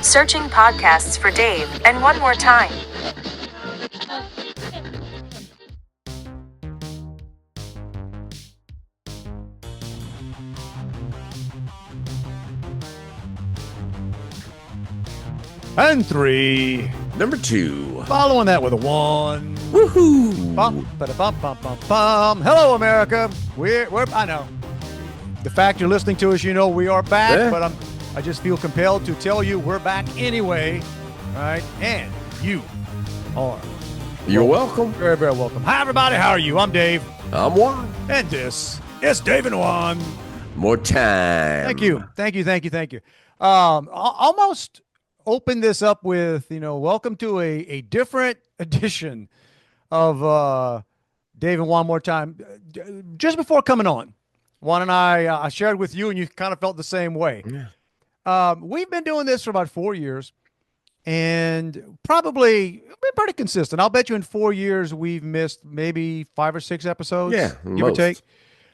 Searching podcasts for Dave, and one more time. And 3. Number 2. Following that with a 1. Woohoo! Bum, bum, bum, bum, bum. Hello, America. We're. I know. The fact you're listening to us, you know we are back, Yeah. but I just feel compelled to tell you we're back anyway, right? And you are. You're welcome. Very, very welcome. Hi, everybody. How are you? I'm Dave. I'm Juan. And this is Dave and Juan. More time. Thank you. Almost open this up with, welcome to a different edition of Dave and Juan More Time. Just before coming on, Juan and I shared with you, and you kind of felt the same way. Yeah. We've been doing this for about 4 years, and probably been pretty consistent. I'll bet you in 4 years we've missed maybe 5 or 6 episodes, Yeah, give or most. take.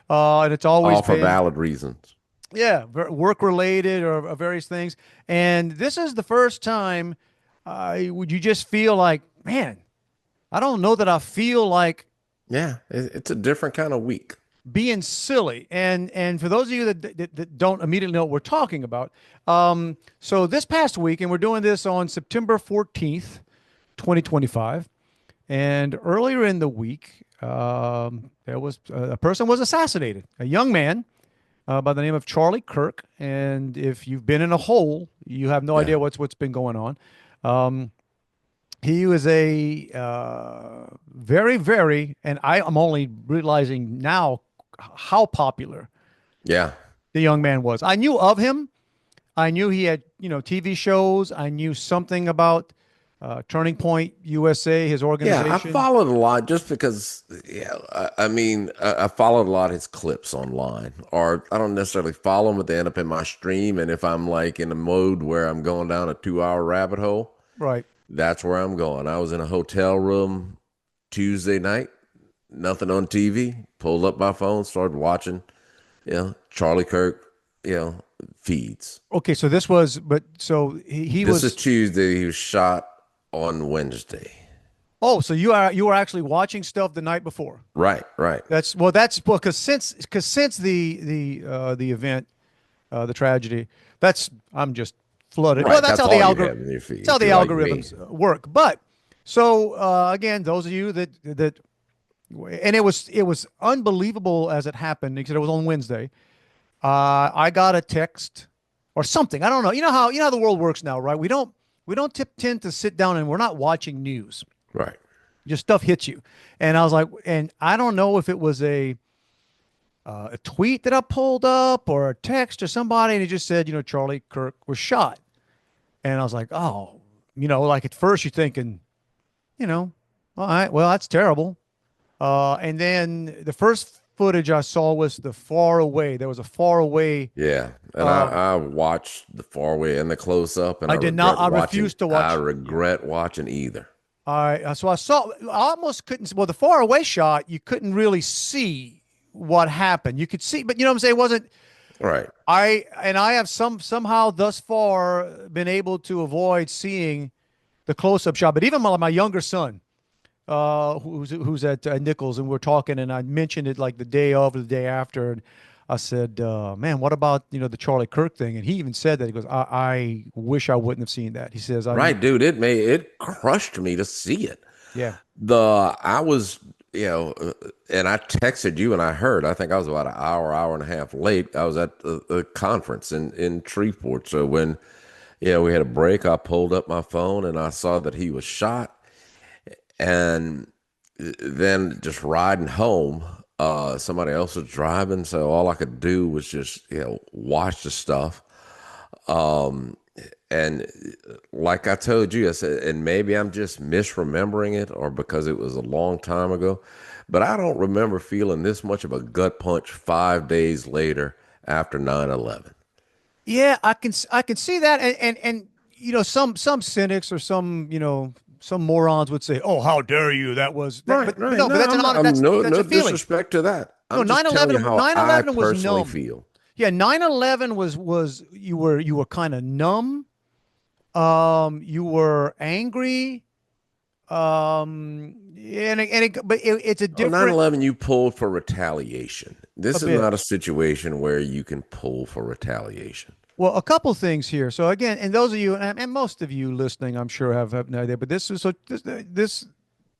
And it's always All for been valid reasons. yeah, work related or various things. And this is the first time would you just feel like, man, I don't know that I feel like Yeah, it's a different kind of week. being silly. And for those of you that don't immediately know what we're talking about, so this past week, and we're doing this on September 14th, 2025, and earlier in the week, there was a person was assassinated, a young man by the name of Charlie Kirk. And if you've been in a hole, you have no idea what's been going on. He was a very, very, and I'm only realizing now how popular Yeah. the young man was. I knew of him. I knew he had, TV shows. I knew something about Turning Point USA, his organization. Yeah, I followed a lot just because, I followed a lot of his clips online, or I don't necessarily follow them, but they end up in my stream. And if I'm like in a mode where I'm going down a 2-hour rabbit hole, Right. that's where I'm going. I was in a hotel room Tuesday night, nothing on TV, pulled up my phone, started watching, Charlie Kirk, feeds. Okay, so this was, but so he This was. is Tuesday. He was shot on Wednesday. Oh, so you were actually watching stuff the night before. Right. That's because since the event, the tragedy, I'm just flooded. Right, Well, that's how the all you have in your feed, that's how if the you're like me. algorithms work. But so again, those of you that and it was unbelievable as it happened because it was on Wednesday. I got a text or something. I don't know. You know how the world works now, right? We don't tend to sit down and we're not watching news. Right. Just stuff hits you. And I was like, and I don't know if it was a tweet that I pulled up or a text or somebody, and it just said, Charlie Kirk was shot. And I was like, oh, like at first you're thinking, all right, well, that's terrible. And then the first footage I saw was the far away. There was a far away. Yeah. And I watched the far away and the close up, and I did not. I refused to watch. I regret watching either. So I almost couldn't. Well, the far away shot, you couldn't really see what happened. You could see, but you know what I'm saying? It wasn't Right. I have somehow thus far been able to avoid seeing the close-up shot. But even my younger son, who's at Nichols, and we're talking, and I mentioned it like the day of or the day after, and I said, man, what about the Charlie Kirk thing? And he even said that. He goes, I wish I wouldn't have seen that. He says, Right, dude. It crushed me to see it. Yeah. I was, and I texted you, and I think I was about an hour and a half late. I was at a conference in Shreveport. So when, we had a break, I pulled up my phone and I saw that he was shot. And then just riding home, somebody else was driving. So all I could do was just, watch the stuff. And like I told you, I said, and maybe I'm just misremembering it or because it was a long time ago, but I don't remember feeling this much of a gut punch 5 days later after 9/11. Yeah, I can see that. And some cynics or some morons would say, "Oh, how dare you? That was Right, but, right. No, but that's an honor. That's no a feeling. disrespect to that. No, I'm just telling you how 9/11 I was personally numb. feel. Yeah, 9/11 was you were kind of numb. You were angry. But it's a On nine different, 11, you pulled for retaliation. a This is bit. not a situation where you can pull for retaliation. Well, a couple things here. So again, and those of you, and most of you listening, I'm sure have no idea, but this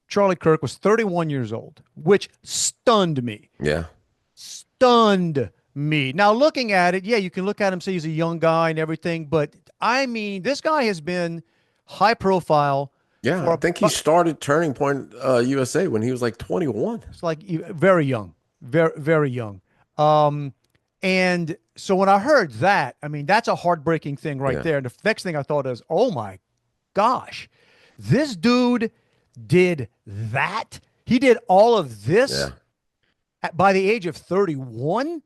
Charlie Kirk was 31 years old, which stunned me. Yeah. Stunned me. Now, looking at it, yeah, you can look at him, say he's a young guy and everything, but I mean, this guy has been high profile Yeah. I for think he started Turning Point USA when he was like 21. it's like very young, very young. Um, and so when I heard that, I mean, that's a heartbreaking thing right Yeah. there. And the next thing I thought is, oh my gosh, this dude did that. He did all of this Yeah. by the age of 31.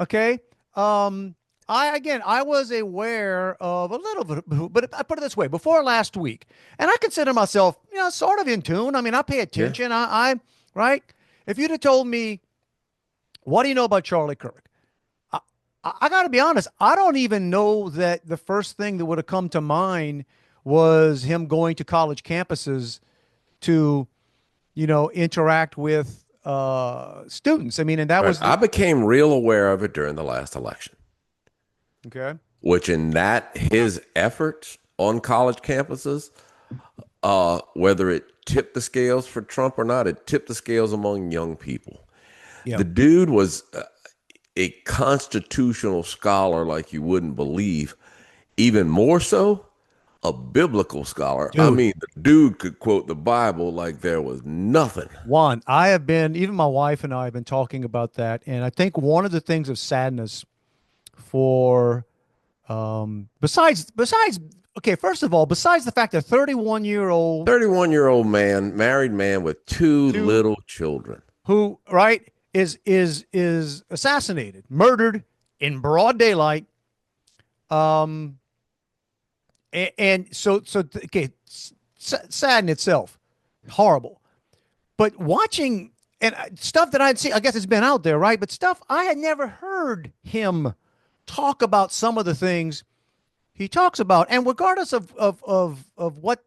Okay. I was aware of a little bit, but I put it this way: before last week, and I consider myself, sort of in tune. I mean, I pay Yeah. attention. Right. If you'd have told me, what do you know about Charlie Kirk? I got to be honest. I don't even know that the first thing that would have come to mind was him going to college campuses to, interact with students. I mean, and that Right. was I became real aware of it during the last election, okay. which in that his efforts on college campuses, whether it tipped the scales for Trump or not, it tipped the scales among young people. Yeah. The dude was a constitutional scholar like you wouldn't believe, even more so a biblical scholar. I Dude. mean, the dude could quote the Bible like there was nothing. Juan, I have been, even my wife and I have been talking about that. And I think one of the things of sadness for, okay, first of all, besides the fact that 31-year-old 31-year-old man, married man with two two little children. who, right, is assassinated, murdered in broad daylight. Okay, sad in itself, horrible. But watching and stuff that I'd seen, I guess it's been out there, right? But stuff I had never heard him talk about some of the things he talks about, and regardless of what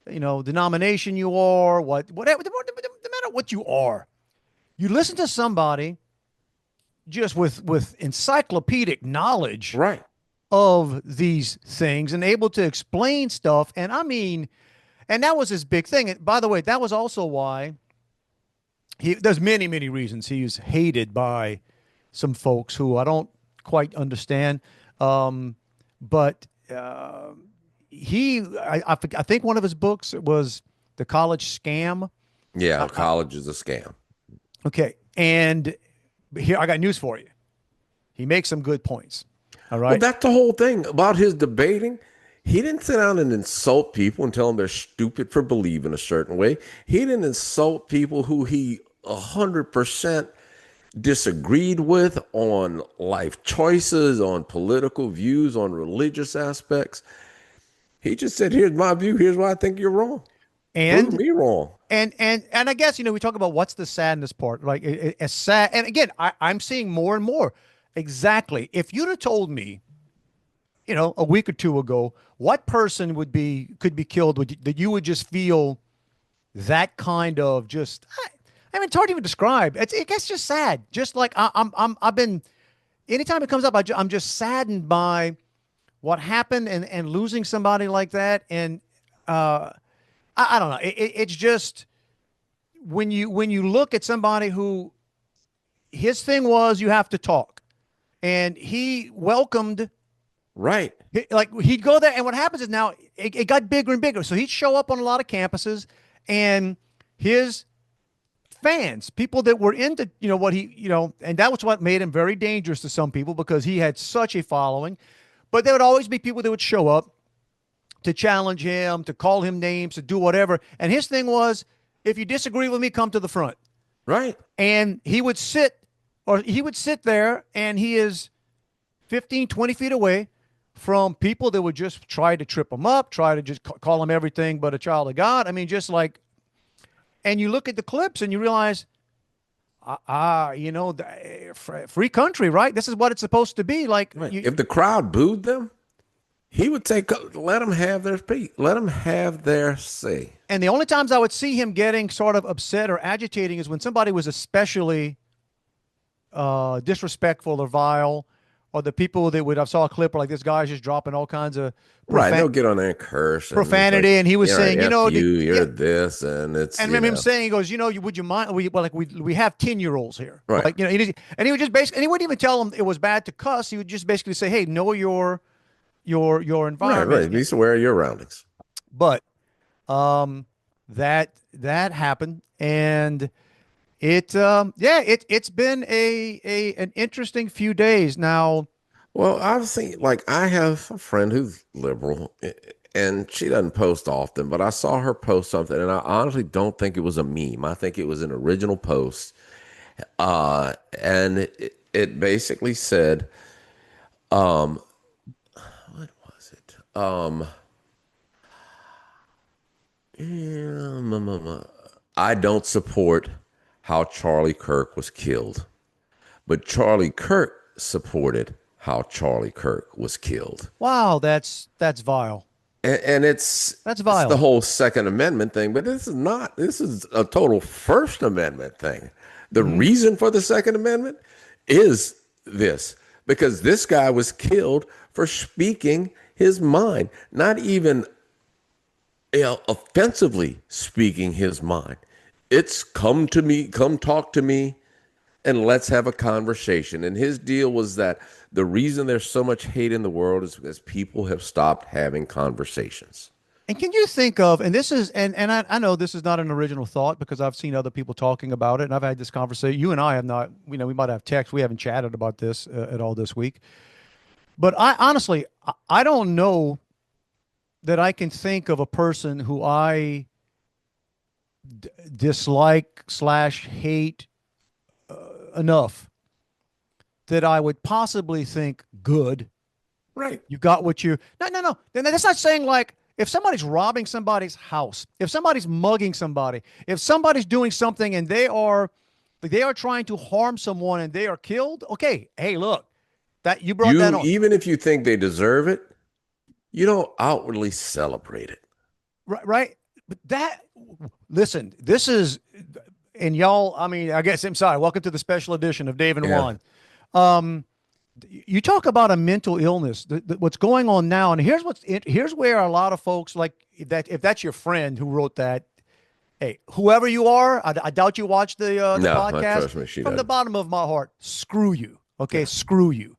denomination you are, whatever, no matter what you are, you listen to somebody just with encyclopedic knowledge Right. of these things and able to explain stuff. And I mean, and that was his big thing. And by the way, that was also why there's many reasons he's hated by some folks who I don't quite understand. But I think one of his books was The College Scam. Yeah, college is a scam. Okay. And here, I got news for you. He makes some good points. All Well, right. that's the whole thing about his debating. He didn't sit down and insult people and tell them they're stupid for believing a certain way. He didn't insult people who he 100% disagreed with on life choices, on political views, on religious aspects. He just said, "Here's my view. Here's why I think you're wrong. Prove And me wrong." and I guess we talk about what's the sadness part, like it's sad. And again, I'm seeing more and more. Exactly. If you'd have told me, a week or two ago, what person could be killed that you would just feel that kind of just. I mean, it's hard to even describe. It gets just sad. Just like I've been. Anytime it comes up, I'm just saddened by what happened and losing somebody like that. And I don't know. It's just when you look at somebody who his thing was you have to talk, and he welcomed. Right. Like he'd go there, and what happens is now it got bigger and bigger. So he'd show up on a lot of campuses, and his fans, people that were into, what he, and that was what made him very dangerous to some people because he had such a following. But there would always be people that would show up to challenge him, to call him names, to do whatever. And his thing was, if you disagree with me, come to the front. Right. And he would sit there, and he is 15, 20 feet away from people that would just try to trip him up, try to just call him everything but a child of God. I mean, just like, and you look at the clips and you realize, free country, right? This is what it's supposed to be. Like, Right. If the crowd booed them, he would say, let them have their speech. Let them have their say. And the only times I would see him getting sort of upset or agitating is when somebody was especially disrespectful or vile, or the people that would, I saw a clip where like this guy's just dropping all kinds of Right. They'll get on there and curse. And it's like, profanity, and he was saying, F you, yeah. you're this, and it's, And remember him saying, he goes, would you mind? We have 10-year-olds here, Right. like, and he would just basically, and he wouldn't even tell them it was bad to cuss. He would just basically say, hey, know your environment. Right. Be aware of your surroundings. But that happened, and it's been an interesting few days now. Well, I've seen, like, I have a friend who's liberal, and she doesn't post often, but I saw her post something, and I honestly don't think it was a meme. I think it was an original post. And it basically said, what was it? I don't support how Charlie Kirk was killed, but Charlie Kirk supported how Charlie Kirk was killed. Wow, that's vile. And it's vile. It's the whole Second Amendment thing, but this is a total First Amendment thing. The reason for the Second Amendment is this, because this guy was killed for speaking his mind, not even offensively speaking his mind. It's come to me, come talk to me, and let's have a conversation. And his deal was that the reason there's so much hate in the world is because people have stopped having conversations. And can you think of, and this is, and I know this is not an original thought because I've seen other people talking about it, and I've had this conversation. You and I have not, we might have text. We haven't chatted about this at all this week. But I honestly, I don't know that I can think of a person who I dislike / hate enough that I would possibly think good. Right. You got what you, no. Then that's not saying like, if somebody's robbing somebody's house, if somebody's mugging somebody, if somebody's doing something and they are trying to harm someone and they are killed, okay, hey, look, that you brought that on. Even if you think they deserve it, you don't outwardly celebrate it. Right. But listen, this is, and y'all, I mean, I guess, I'm sorry, welcome to the special edition of Dave and Juan. You talk about a mental illness, what's going on now. And here's where a lot of folks, like that, if that's your friend who wrote that, hey, whoever you are, I doubt you watch the podcast. Trust me, she From doesn't. the bottom of my heart, screw you. Okay. Yeah. Screw you.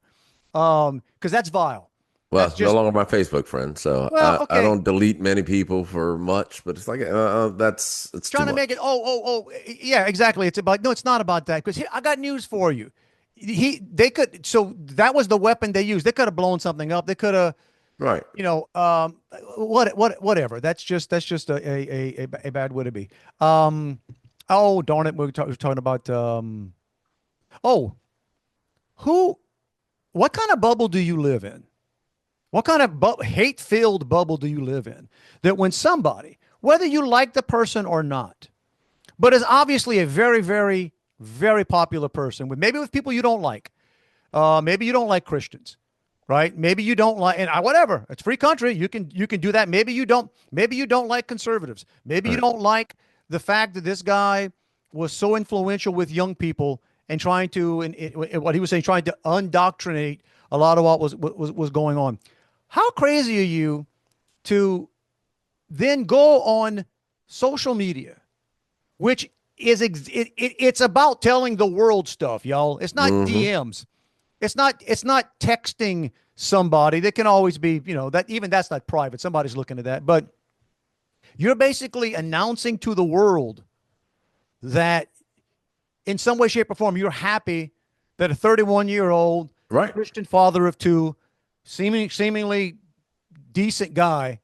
Cause that's vile. Well, it's no longer my Facebook friend, so okay. I don't delete many people for much, but it's like, it's trying to make it. Yeah, exactly. It's about, no, it's not about that. Cause I got news for you. They could, so that was the weapon they used. They could have blown something up. They could have, right. Whatever. That's just a bad way to be. Oh, darn it. We're talking about, what kind of bubble do you live in? What kind of hate-filled bubble do you live in? That when somebody, whether you like the person or not, but is obviously a very, very, very popular person with people you don't like. Maybe you don't like Christians, right? Maybe you don't like, and whatever. It's free country. You can do that. Maybe you don't like conservatives. Maybe you don't like the fact that this guy was so influential with young people and trying to, what he was saying, trying to undoctrinate a lot of what was going on. How crazy are you to then go on social media, which is it's about telling the world stuff, y'all. It's not DMs. It's not texting somebody. That can always be, that's not private. Somebody's looking at that. But you're basically announcing to the world that in some way, shape, or form, you're happy that a 31-year-old Christian father of two, seemingly decent guy,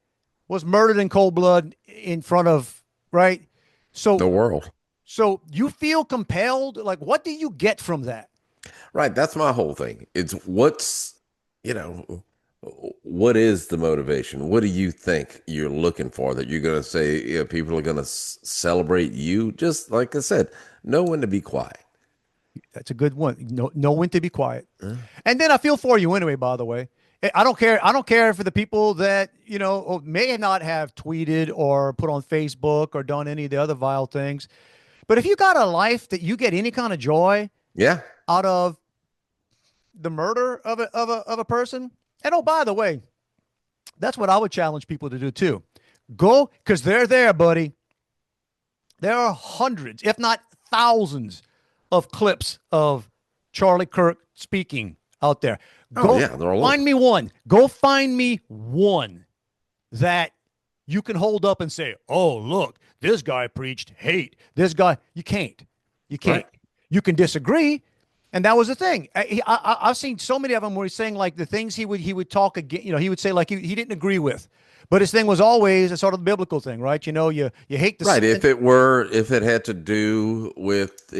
was murdered in cold blood in front of, right? So the world. So you feel compelled, like, what do you get from that? Right. That's my whole thing. It's what is the motivation? What do you think you're looking for that you're going to say, people are going to celebrate you? Just like I said, know when to be quiet. That's a good one. Know when to be quiet. And then I feel for you anyway, by the way. I don't care. I don't care for the people that, may not have tweeted or put on Facebook or done any of the other vile things. But if you got a life that you get any kind of joy Yeah. out of the murder of a person, and oh, by the way, that's what I would challenge people to do too. Go, because they're there, buddy. There are hundreds, if not thousands, of clips of Charlie Kirk speaking out there. Oh, Go yeah. They're all find over. me one. Go find me one that you can hold up and say, "Oh, look, this guy preached hate. This guy." You can't. You can't. Right. You can disagree, and that was the thing. I've seen so many of them where he's saying like the things he would talk again. He would say like he didn't agree with, but his thing was always a sort of biblical thing, right? You hate the Right. sin. If it had to do with,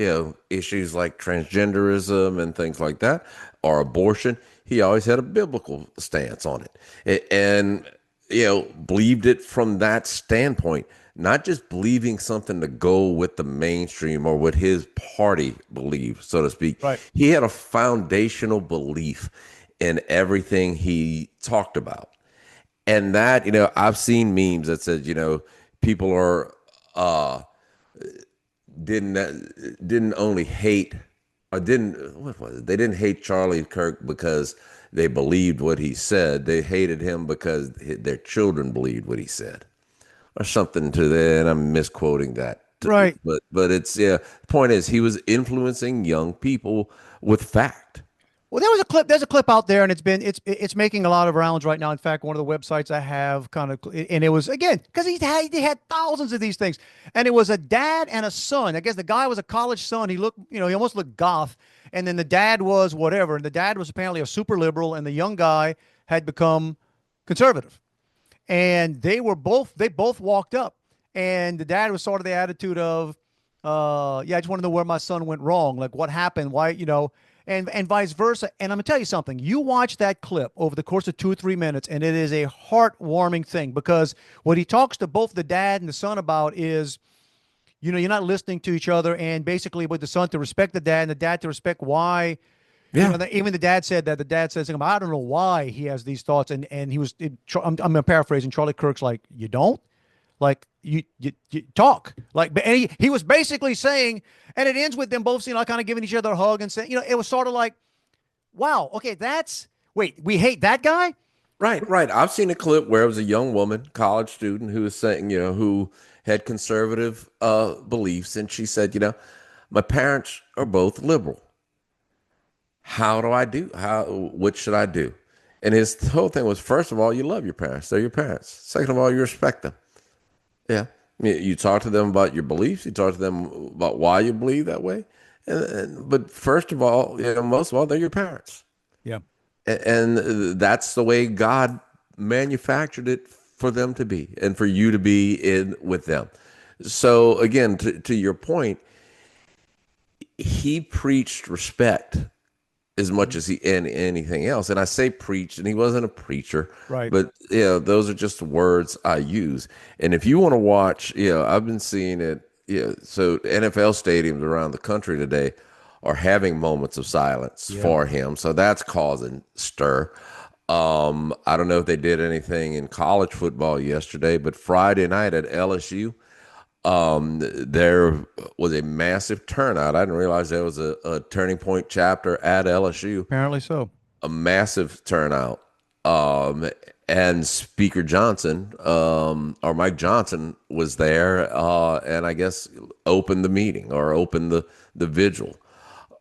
issues like transgenderism and things like that, or abortion, he always had a biblical stance on it. And, believed it from that standpoint, not just believing something to go with the mainstream or what his party believed, so to speak. Right. He had a foundational belief in everything he talked about. And that, I've seen memes that said, people are uh didn't only hate, or didn't, what was it? They didn't hate Charlie Kirk because they believed what he said. They hated him because their children believed what he said, or something to that. And I'm misquoting that. Right. But it's, yeah. The point is, he was influencing young people with fact. Well, there was a clip. There's a clip out there, and it's making a lot of rounds right now. In fact, one of the websites I have and it was again because he had thousands of these things, and it was a dad and a son. I guess the guy was a college son. He looked, he almost looked goth, and then the dad was whatever, and the dad was apparently a super liberal, and the young guy had become conservative, and they both walked up, and the dad was sort of the attitude of, yeah, I just want to know where my son went wrong, like what happened, why. And vice versa. And I'm gonna tell you something. You watch that clip over the course of 2 or 3 minutes, and it is a heartwarming thing because what he talks to both the dad and the son about is, you're not listening to each other, and basically with the son to respect the dad and the dad to respect why. Yeah. Even the dad said that. The dad says, "I don't know why he has these thoughts," and he was. I'm paraphrasing. Charlie Kirk's like, "You don't." Like you talk like, and he was basically saying, and it ends with them both seeing like kind of giving each other a hug and saying, it was sort of like, wow, okay, wait, we hate that guy. Right. I've seen a clip where it was a young woman, college student, who was saying, who had conservative beliefs, and she said, my parents are both liberal. How do I do? What should I do? And his whole thing was, first of all, you love your parents. They're your parents. Second of all, you respect them. Yeah. You talk to them about your beliefs. You talk to them about why you believe that way. But first of all, most of all, they're your parents. Yeah. And that's the way God manufactured it for them to be and for you to be in with them. So again, to your point, he preached respect as much as anything else. And I say preached, and he wasn't a preacher, Right. but those are just words I use. And if you want to watch, I've been seeing it. So NFL stadiums around the country today are having moments of silence for him. So that's causing stir. I don't know if they did anything in college football yesterday, but Friday night at LSU, there was a massive turnout. I didn't realize there was a Turning Point chapter at LSU. Apparently so. A massive turnout. And Speaker Johnson, or Mike Johnson, was there, and I guess opened the meeting or opened the vigil.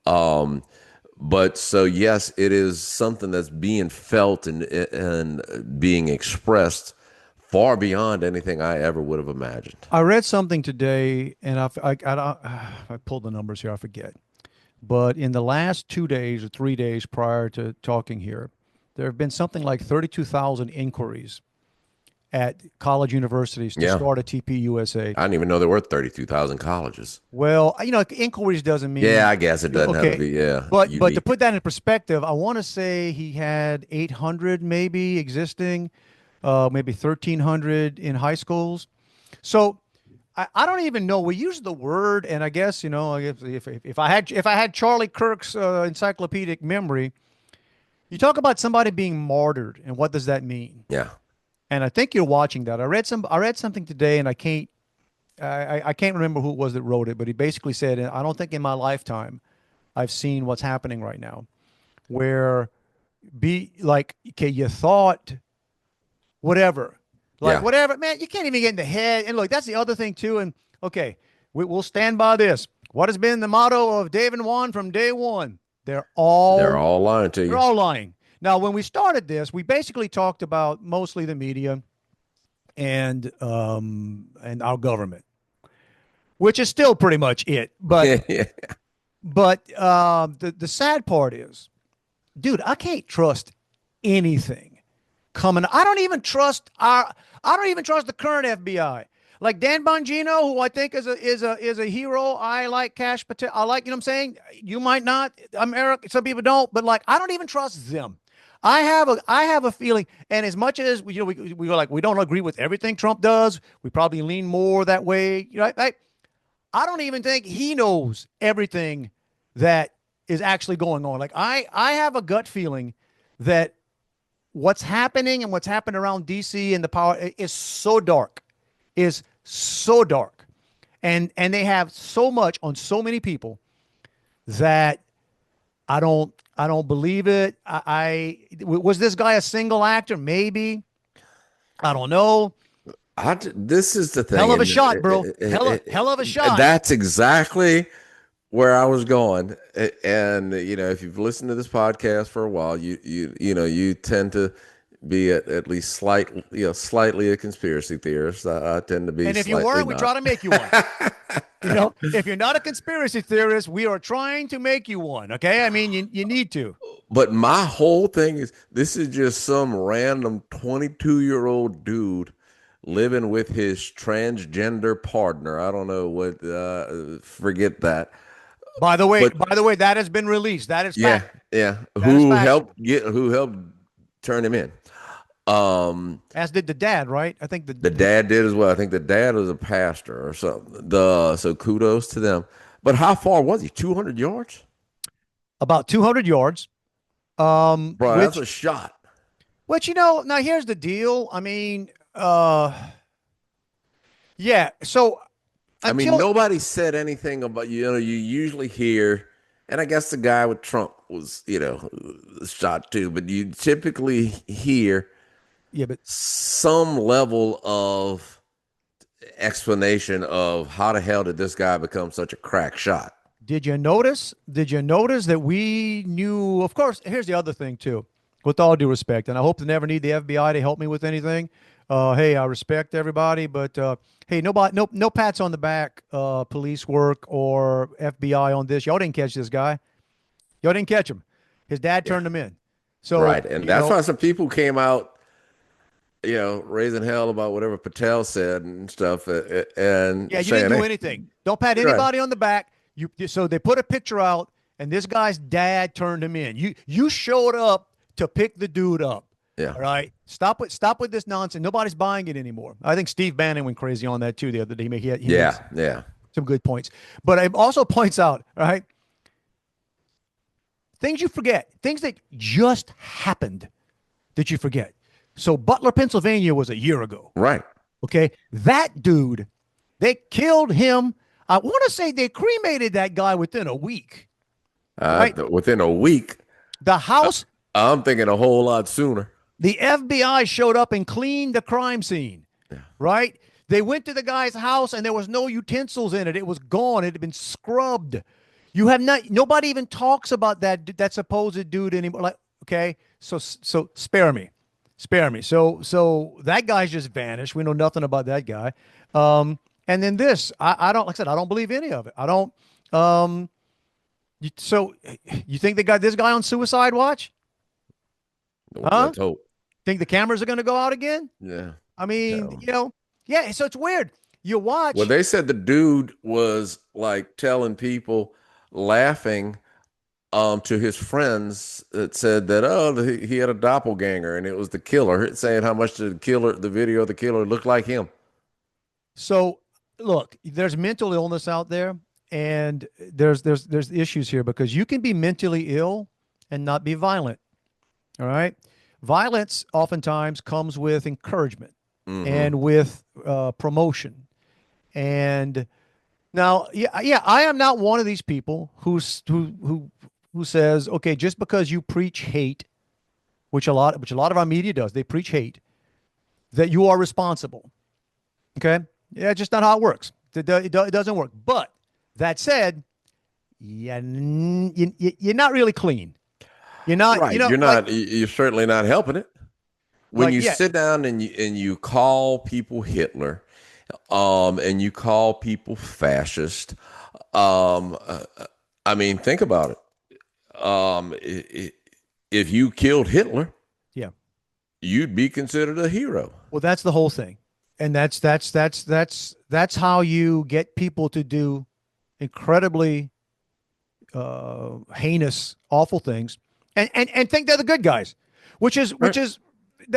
But so yes, it is something that's being felt and being expressed far beyond anything I ever would have imagined. I read something today, and I pulled the numbers here. I forget, but in the last 2 days or 3 days prior to talking here, there have been something like 32,000 inquiries at college universities to start a TPUSA. I didn't even know there were 32,000 colleges. Well, inquiries doesn't mean. Yeah, I guess it doesn't have to be. Yeah, but to put that in perspective, I want to say he had 800 maybe existing. Maybe 1,300 in high schools. So I don't even know. We use the word, and I guess if I had Charlie Kirk's encyclopedic memory, You talk about somebody being martyred, and what does that mean? Yeah. And I think you're watching that. I read something today, and I can't remember who it was that wrote it, but he basically said, I don't think in my lifetime I've seen what's happening right now, where be like, okay, you thought whatever, like Yeah. whatever, man, you can't even get in the head. And look, that's the other thing too. And okay, we'll stand by this. What has been the motto of Dave and Juan from day one? They're They're all all lying to they're you. all lying. Now, when we started this, we basically talked about mostly the media and our government, which is still pretty much it. But Yeah. the sad part is, dude, I can't trust anything coming. I don't even trust the current FBI. Like Dan Bongino, who I think is a hero. I like Cash Patel. I like, you know what I'm saying? You might not. America, some people don't, but like I don't even trust them. I have a feeling, and as much as we were like we don't agree with everything Trump does, we probably lean more that way. I don't even think he knows everything that is actually going on. Like I have a gut feeling that what's happening and what's happened around DC and the power is so dark, is so dark, and they have so much on so many people that I don't believe it. Was this guy a single actor? Maybe. I don't know. This is the thing, Hell of a and shot, bro. Hell of a shot. that's exactly where I was going. And if you've listened to this podcast for a while, you tend to be at least slightly a conspiracy theorist. I tend to be, And if you slightly weren't, we not. try to make you one. If you're not a conspiracy theorist, we are trying to make you one. Okay, I mean, you need to. But my whole thing is, this is just some random 22-year-old dude living with his transgender partner. I don't know what. Forget that. But By the way, that has been released. That is yeah, fact. yeah. That is fact. Who helped turn him in? As did the dad, right? I think The dad did as well. I think the dad was a pastor or something. So kudos to them. But how far was he? 200 yards? about 200 yards. Bro, that's Which a shot. now here's the deal. I mean, yeah. So I mean, until nobody said anything about, you usually hear, and I guess the guy with Trump was, shot too, but you typically hear yeah, but some level of explanation of how the hell did this guy become such a crack shot? did you notice? Did you notice that we knew? Of course, here's the other thing too. With all due respect, and I hope to never need the FBI to help me with anything. Hey, I respect everybody, but hey, no pats on the back, police work or FBI on this. Y'all didn't catch this guy. Y'all didn't catch him. His dad Yeah. turned him in. So Right. And that's why some people came out, raising hell about whatever Patel said and stuff, and yeah, you saying, didn't do hey, anything. Don't pat right. anybody on the back. So they put a picture out, and this guy's dad turned him in. You showed up to pick the dude up. Yeah. All right. Stop with this nonsense. Nobody's buying it anymore. I think Steve Bannon went crazy on that too the other day. He made Yeah. some good points. But it also points out, all right, things you forget, things that just happened that you forget. So Butler, Pennsylvania was a year ago. Right. Okay. That dude, they killed him. I want to say they cremated that guy within a week. Right. Within a week. The house, I'm thinking a whole lot sooner. the FBI showed up and cleaned the crime scene. Yeah. Right. They went to the guy's house and there was no utensils in it. It was gone. It had been scrubbed. Nobody even talks about that supposed dude anymore. Like, okay, so spare me. So that guy's just vanished. We know nothing about that guy. And then this, I don't, like I said, I don't believe any of it. I don't. So you think they got this guy on suicide watch? Huh? Let's hope. Think the cameras are going to go out again? Yeah. I mean, No. yeah. So it's weird. You watch. Well, they said the dude was like telling people, laughing to his friends that said that, he had a doppelganger and it was the killer, saying how much the video of the killer looked like him. So look, there's mental illness out there, and there's issues here because you can be mentally ill and not be violent. All right. Violence oftentimes comes with encouragement Mm-hmm. and with promotion. And now, yeah, I am not one of these people who says, okay, just because you preach hate, which a lot of our media does, they preach hate, that you are responsible. Okay, yeah, it's just not how it works. It doesn't work. But that said, yeah, you're not really clean. You're not, Right. You're not. You're certainly not helping it. When you yeah, sit down and you call people Hitler, and you call people fascist, I mean, think about it. If you killed Hitler, yeah. you'd be considered a hero. Well, that's the whole thing, and that's how you get people to do incredibly heinous, awful things, and think they're the good guys, which is Right.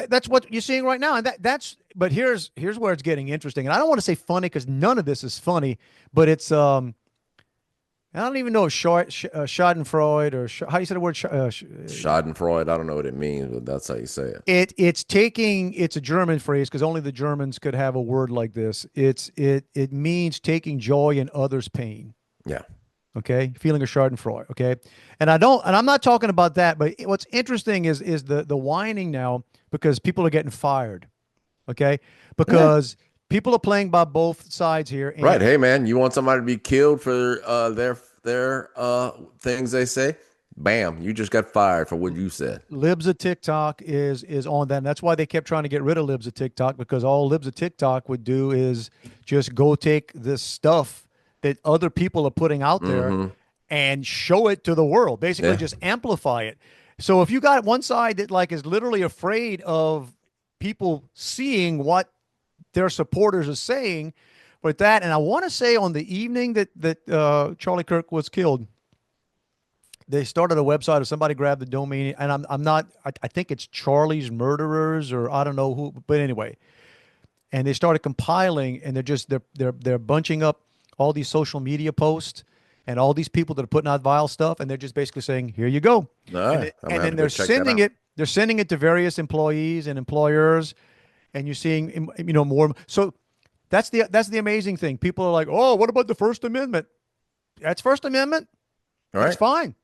that's what you're seeing right now, and that's. But here's where it's getting interesting, and I don't want to say funny because none of this is funny, but it's I don't even know if Schadenfreude or how do you say the word Schadenfreude. I don't know what it means, but that's how you say it. it's a German phrase because only the Germans could have a word like this. It means taking joy in others' pain. Yeah. Okay, feeling a Schadenfreude. Okay, and I'm not talking about that. But what's interesting is the whining now because people are getting fired. Okay, Yeah. because people are playing by both sides here, Right. and Hey, man, you want somebody to be killed for their things they say? Bam! You just got fired for what you said. Libs of TikTok is on that. And that's why they kept trying to get rid of Libs of TikTok because all Libs of TikTok would do is just go take this stuff that other people are putting out there Mm-hmm. and show it to the world. Basically, Yeah. just amplify it. So if you got one side that like is literally afraid of people seeing what their supporters are saying, with that, and I want to say on the evening that Charlie Kirk was killed, they started a website or somebody grabbed the domain and I'm not I think it's Charlie's Murderers or I don't know who, but anyway, and they started compiling and they're bunching up all these social media posts and all these people that are putting out vile stuff and they're just basically saying here you go, All right. I'm gonna and have then to go check that out. they're sending it to various employees and employers, and you're seeing more. So that's the amazing thing. People are like, oh, what about the First Amendment? That's First Amendment. All That's right. fine.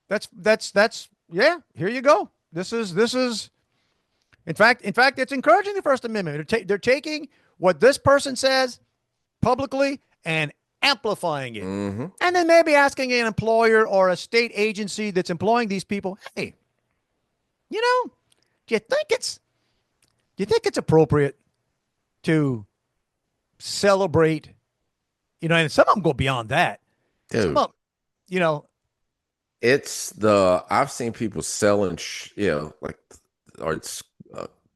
That's yeah. Here you go. This is in fact it's encouraging the First Amendment. They're taking what this person says publicly and amplifying it, Mm-hmm. and then maybe asking an employer or a state agency that's employing these people, hey, do you think it's appropriate to celebrate? And some of them go beyond that. Some Dude, of them, you know, I've seen people selling, like, or it's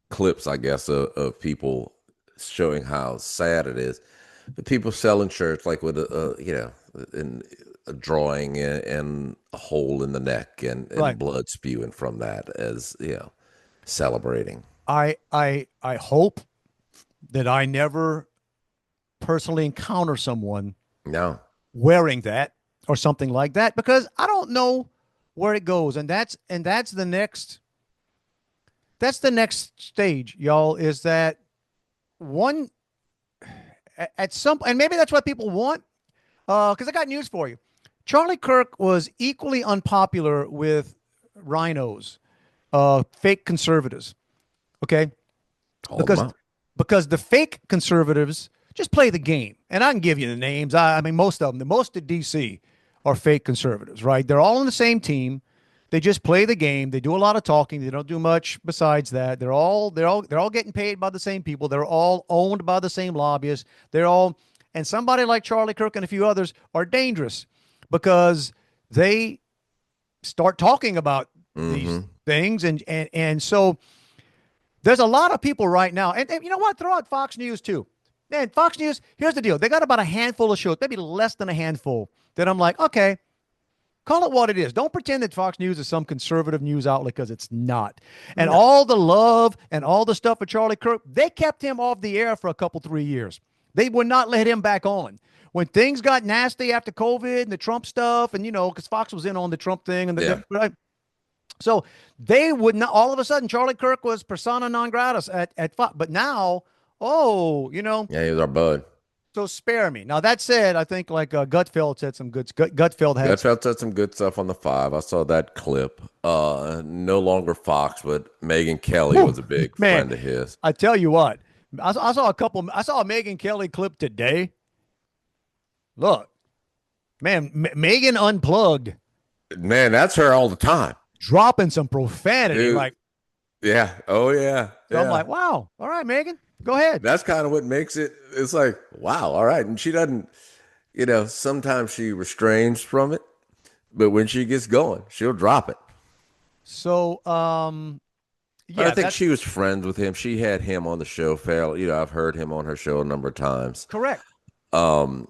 clips, I guess, of people showing how sad it is. The people selling shirts, like with in a drawing and a hole in the neck and right. blood spewing from that as, celebrating. I hope that I never personally encounter someone No. wearing that or something like that because I don't know where it goes, and that's the next stage, y'all. Is that one at some, and maybe that's what people want. Because I got news for you. Charlie Kirk was equally unpopular with rhinos, fake conservatives. Okay, Call them because out. because the fake conservatives just play the game, and I can give you the names. I mean, most of them, the most of DC are fake conservatives, right? They're all on the same team. They just play the game. They do a lot of talking. They don't do much besides that. They're all getting paid by the same people. They're all owned by the same lobbyists. And somebody like Charlie Kirk and a few others are dangerous because they start talking about these Mm-hmm. things, and so there's a lot of people right now, and you know what? Throw out Fox News too. Man, Fox News, here's the deal. They got about a handful of shows, maybe less than a handful, that I'm like, okay, call it what it is. Don't pretend that Fox News is some conservative news outlet because it's not. And No. all the love and all the stuff for Charlie Kirk, they kept him off the air for a couple, 3 years. They would not let him back on. When things got nasty after COVID and the Trump stuff, and because Fox was in on the Trump thing, and Yeah. right, So they would not, all of a sudden, Charlie Kirk was persona non gratis at Fox. But now, Yeah, he was our bud. so spare me. Now, that said, I think like Gutfeld said some good, Gutfeld had some. Gutfeld said some good stuff on the 5. I saw that clip. No longer Fox, but Megan Kelly was a big Man, friend of his. I tell you what, I saw a Megan Kelly clip today. Look, man, Megan unplugged, Man, that's her all the time. dropping some profanity. Dude. Like, Yeah. Oh, yeah. so I'm like, wow. All right, Megan, go ahead. That's kind of what makes it. It's like, wow. All right. And she doesn't, sometimes she restrains from it, but when she gets going, she'll drop it. So, But I think she was friends with him. She had him on the show fairly. I've heard him on her show a number of times. correct. Um,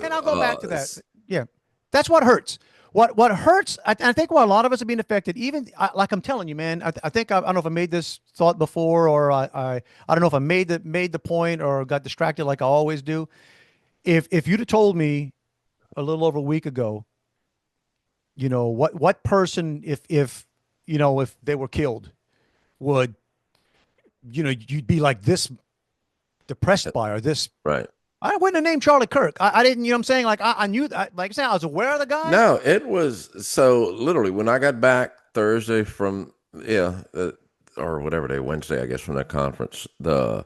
And I'll go back to that. Yeah, that's what hurts. What hurts? I think why a lot of us are being affected. Even like I'm telling you, man. I think I don't know if I made this thought before, or I don't know if I made the point or got distracted like I always do. If you'd have told me a little over a week ago, what person if they were killed would you'd be like this depressed by, or this. right. I wouldn't have named Charlie Kirk. I didn't, I'm saying, like, I knew, like I said, I was aware of the guy. No, it was so literally when I got back Thursday from, or whatever day, Wednesday, I guess, from that conference, I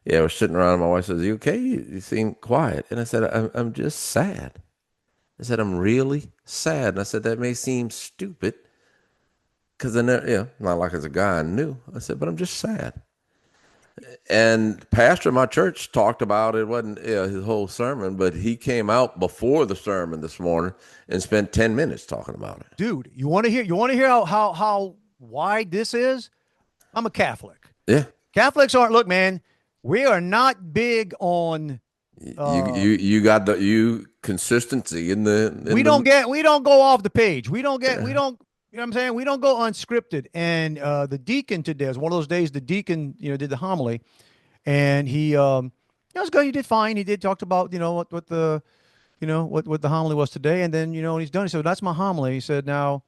was sitting around and my wife says, "You okay? You seem quiet." And I said, I'm just sad. I said, "I'm really sad." And I said, "That may seem stupid because not like as a guy I knew." I said, "But I'm just sad." And pastor of my church talked about it. Wasn't his whole sermon, but he came out before the sermon this morning and spent 10 minutes talking about it. Dude, you want to hear how wide this is? I'm a Catholic. Yeah. Catholics aren't, look, man, we are not big on you got the consistency in the we don't go off the page. We don't you know what I'm saying? We don't go unscripted. And the deacon today, it was one of those days the deacon, did the homily, and he it was good. He did fine. He did talked about, what the what the homily was today. And then, when he's done, he said, "That's my homily." He said, "Now,"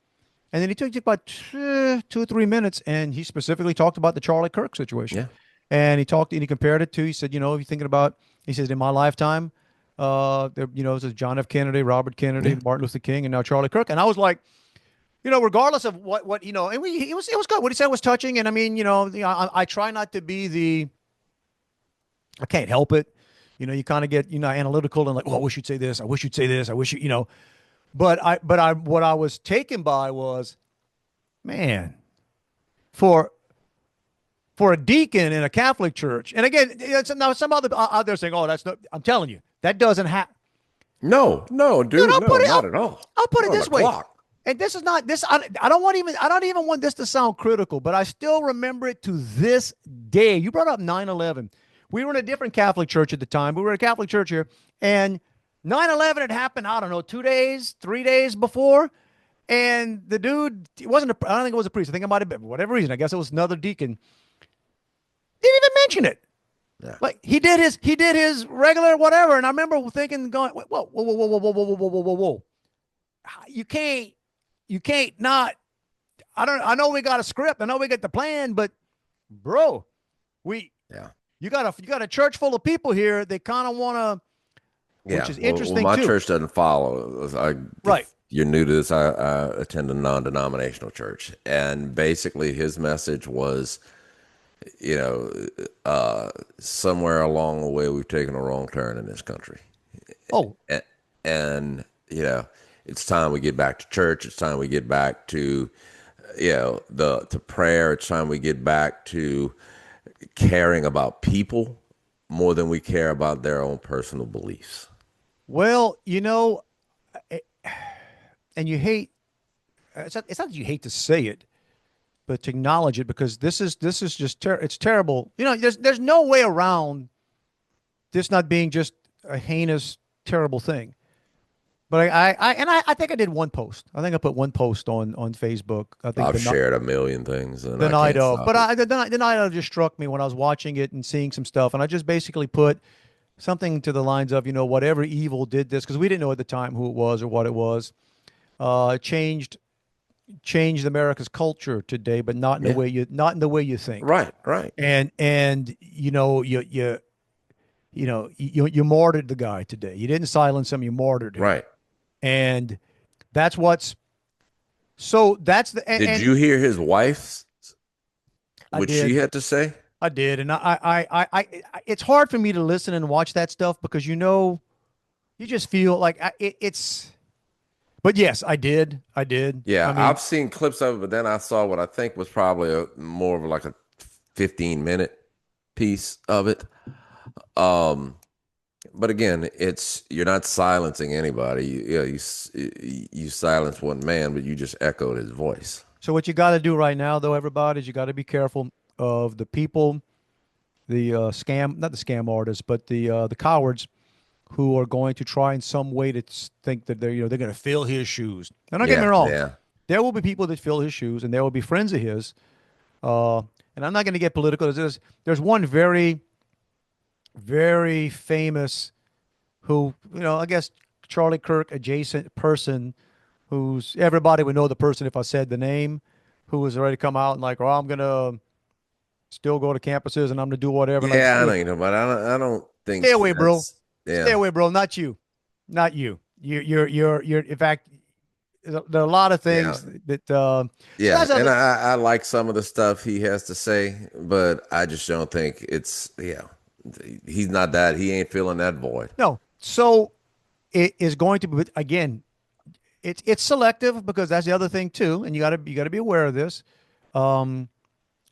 and then he took about 2 or 3 minutes, and he specifically talked about the Charlie Kirk situation. Yeah. And he compared it to, he said, if you're thinking about, he says, in my lifetime, it was John F. Kennedy, Robert Kennedy, Martin Luther King, and now Charlie Kirk. And I was like, regardless of what and it was good. What he said was touching. And I mean, I try not to be I can't help it. You kind of get, analytical and like, "Oh, I wish you'd say this. I wish you'd say this. I wish you, But what I was taken by was, man, for a deacon in a Catholic church. And again, now some other out there saying, "Oh, that's not," I'm telling you, that doesn't happen. No, dude, not at all. I'll put it Not on this the way. clock. And this is not this. I don't even want this to sound critical, but I still remember it to this day. You brought up 9/11. We were in a different Catholic church at the time. We were in a Catholic church here, and 9/11 had happened. I don't know, 2 days, 3 days before. And the dude, I don't think it was a priest. I think it might have been, for whatever reason. I guess it was another deacon. Didn't even mention it. Yeah. Like he did his regular whatever. And I remember thinking, going, whoa. You can't not. I know we got a script. I know we got the plan, but bro, you got a church full of people here. They kind of want to, which is interesting my too. church doesn't follow. Right. If you're new to this, I attend a non-denominational church, and basically his message was, somewhere along the way we've taken a wrong turn in this country. Oh, and it's time we get back to church. It's time we get back to, to prayer. It's time we get back to caring about people more than we care about their own personal beliefs. well, and you hate. It's not that you hate to say it, but to acknowledge it, because this is just it's terrible. There's no way around this not being just a heinous, terrible thing. But I think I did one post. I think I put one post on Facebook. I think I've shared a million things. And the night of, but the night of just struck me when I was watching it and seeing some stuff, and I just basically put something to the lines of, whatever evil did this, because we didn't know at the time who it was or what it was. Changed, changed America's culture today, but not in the Yeah. way you think. Right. Right. And you martyred the guy today. You didn't silence him, you martyred him. Right. And that's what's so that's the Did and you hear his wife's I what she did. had to say? I did. And it's hard for me to listen and watch that stuff because you just feel like it's but yes, I did. I did. I Yeah, mean, I've seen clips of it, but then I saw what I think was probably more of like a 15-minute piece of it. Um, but again, it's you're not silencing anybody. You silence one man, but you just echoed his voice. so what you got to do right now, though, everybody, is you got to be careful of the people, the scam, not the scam artists, but the cowards who are going to try in some way to think that they're going to fill his shoes. Now, don't get me Yeah, wrong. yeah, There will be people that fill his shoes, and there will be friends of his. And I'm not going to get political. There's one very, very famous who, I guess Charlie Kirk adjacent person who's everybody would know the person if I said the name, who was ready to come out and like, oh, I'm gonna still go to campuses and I'm gonna do whatever. Like, yeah. I know you know, but I don't stay think away, bro. that's Stay yeah, away, bro. Not you. Not you. You're. In fact, there are a lot of yeah, things that. So yeah. that's And other. I like some of the stuff he has to say, but I just don't think it's yeah. He's not that. He ain't filling that void. No. So it is going to be again. It's selective because that's the other thing too, and you gotta be aware of this. Um,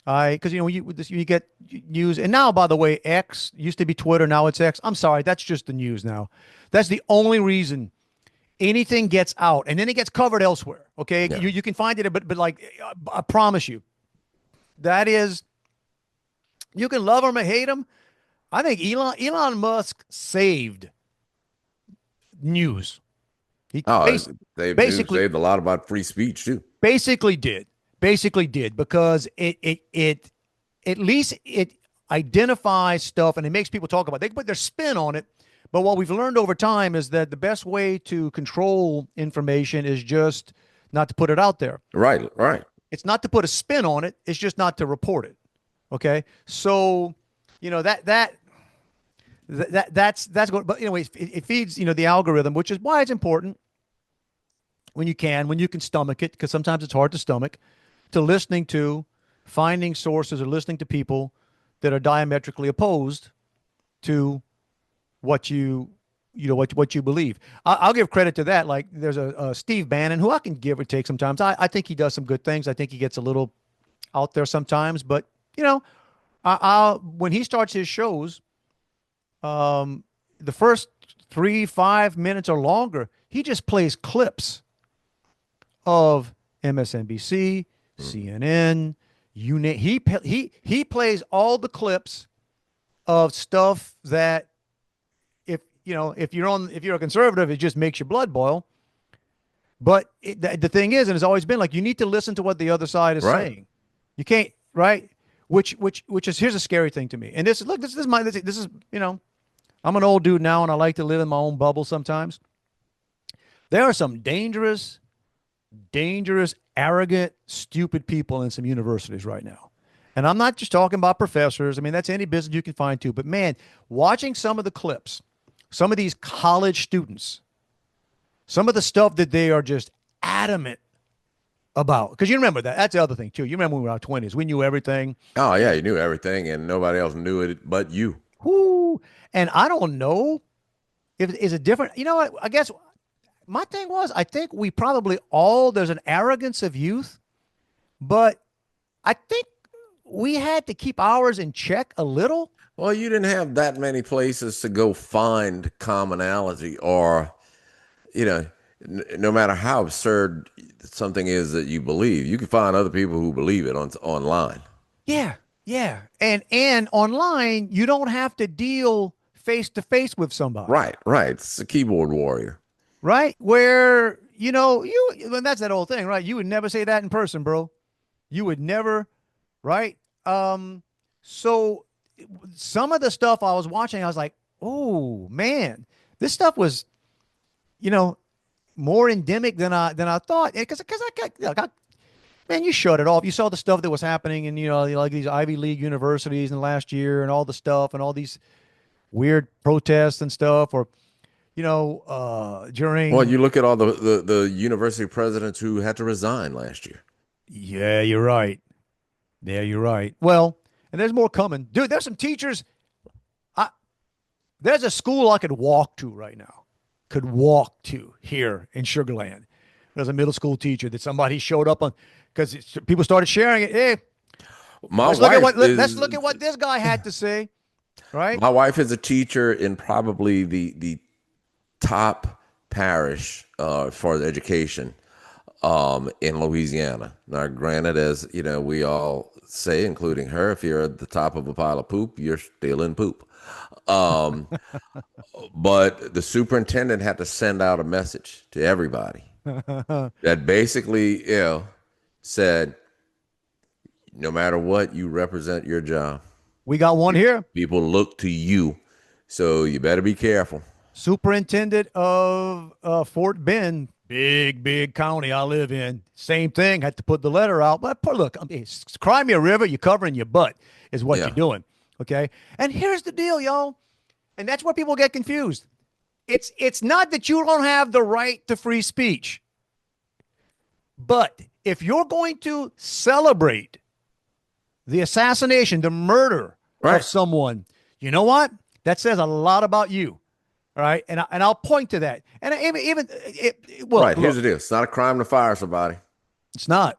because you get news, and now by the way, X used to be Twitter, now it's X. I'm sorry, that's just the news now. That's the only reason anything gets out, and then it gets covered elsewhere. Okay, Yeah. you can find it, but like I promise you, that is you can love him or hate him. I think Elon Musk saved news. He Oh, bas- they've news basically saved a lot about free speech too. basically did because it at least it identifies stuff and it makes people talk about it. They can put their spin on it, but what we've learned over time is that the best way to control information is just not to put it out there. Right, right. It's not to put a spin on it, it's just not to report it. Okay, so that's going, but anyway, it feeds the algorithm, which is why it's important when you can stomach it, because sometimes it's hard to stomach, to listening to, finding sources or listening to people that are diametrically opposed to what what you believe. I'll give credit to that. Like there's a Steve Bannon who I can give or take sometimes. I think he does some good things. I think he gets a little out there sometimes, but when he starts his shows, the first 3-5 minutes or longer, he just plays clips of MSNBC, CNN, he plays all the clips of stuff that if you're a conservative, it just makes your blood boil. But the thing is, and it's always been like you need to listen to what the other side is Right. saying. You can't, right? Which is here's a scary thing to me. And this is I'm an old dude now, and I like to live in my own bubble sometimes. There are some dangerous, arrogant, stupid people in some universities right now. And I'm not just talking about professors. I mean, that's any business you can find too. But man, watching some of the clips, some of these college students, some of the stuff that they are just adamant about. Because you remember that. That's the other thing too. You remember when we were in our 20s, we knew everything. Oh yeah, you knew everything, and nobody else knew it but you. Whoo. And I don't know if is it different. You know what? I guess my thing was, I think we probably all, there's an arrogance of youth, but I think we had to keep ours in check a little. Well, you didn't have that many places to go find commonality, or no matter how absurd something is that you believe, you can find other people who believe it online. Yeah. Yeah. And online, you don't have to deal face to face with somebody. Right, right. It's a keyboard warrior. Right? Where, and that's that old thing, right? You would never say that in person, bro. You would never, right? So some of the stuff I was watching, I was like, oh man, this stuff was, more endemic than I thought. Because I got man, you shut it off. You saw the stuff that was happening in, like these Ivy League universities in the last year and all the stuff and all these weird protests and stuff, or, Well, during, you look at all the university presidents who had to resign last year. yeah, you're right. Yeah, you're right. Well, and there's more coming. Dude, there's some teachers. There's a school I could walk to right now, could walk to here in Sugar Land. There's a middle school teacher that somebody showed up on because people started sharing it. Hey, My let's look at wife let's is look at what this guy had to say, right? my wife is a teacher in probably the top parish for education in Louisiana. Now, granted, as you know, we all say, including her, if you're at the top of a pile of poop, you're still in poop. Um, but the superintendent had to send out a message to everybody that basically, said, no matter what, you represent your job. We got one here. People look to you, so you better be careful. Superintendent of Fort Bend, big county I live in. Same thing. Had to put the letter out. But look, cry me a river. You're covering your butt is what you're doing. Okay. And here's the deal, y'all. And that's where people get confused. It's not that you don't have the right to free speech. But if you're going to celebrate the assassination, the murder of someone, you know what? That says a lot about you. All right. And I'll point to that. And Here's the deal. It's not a crime to fire somebody. It's not.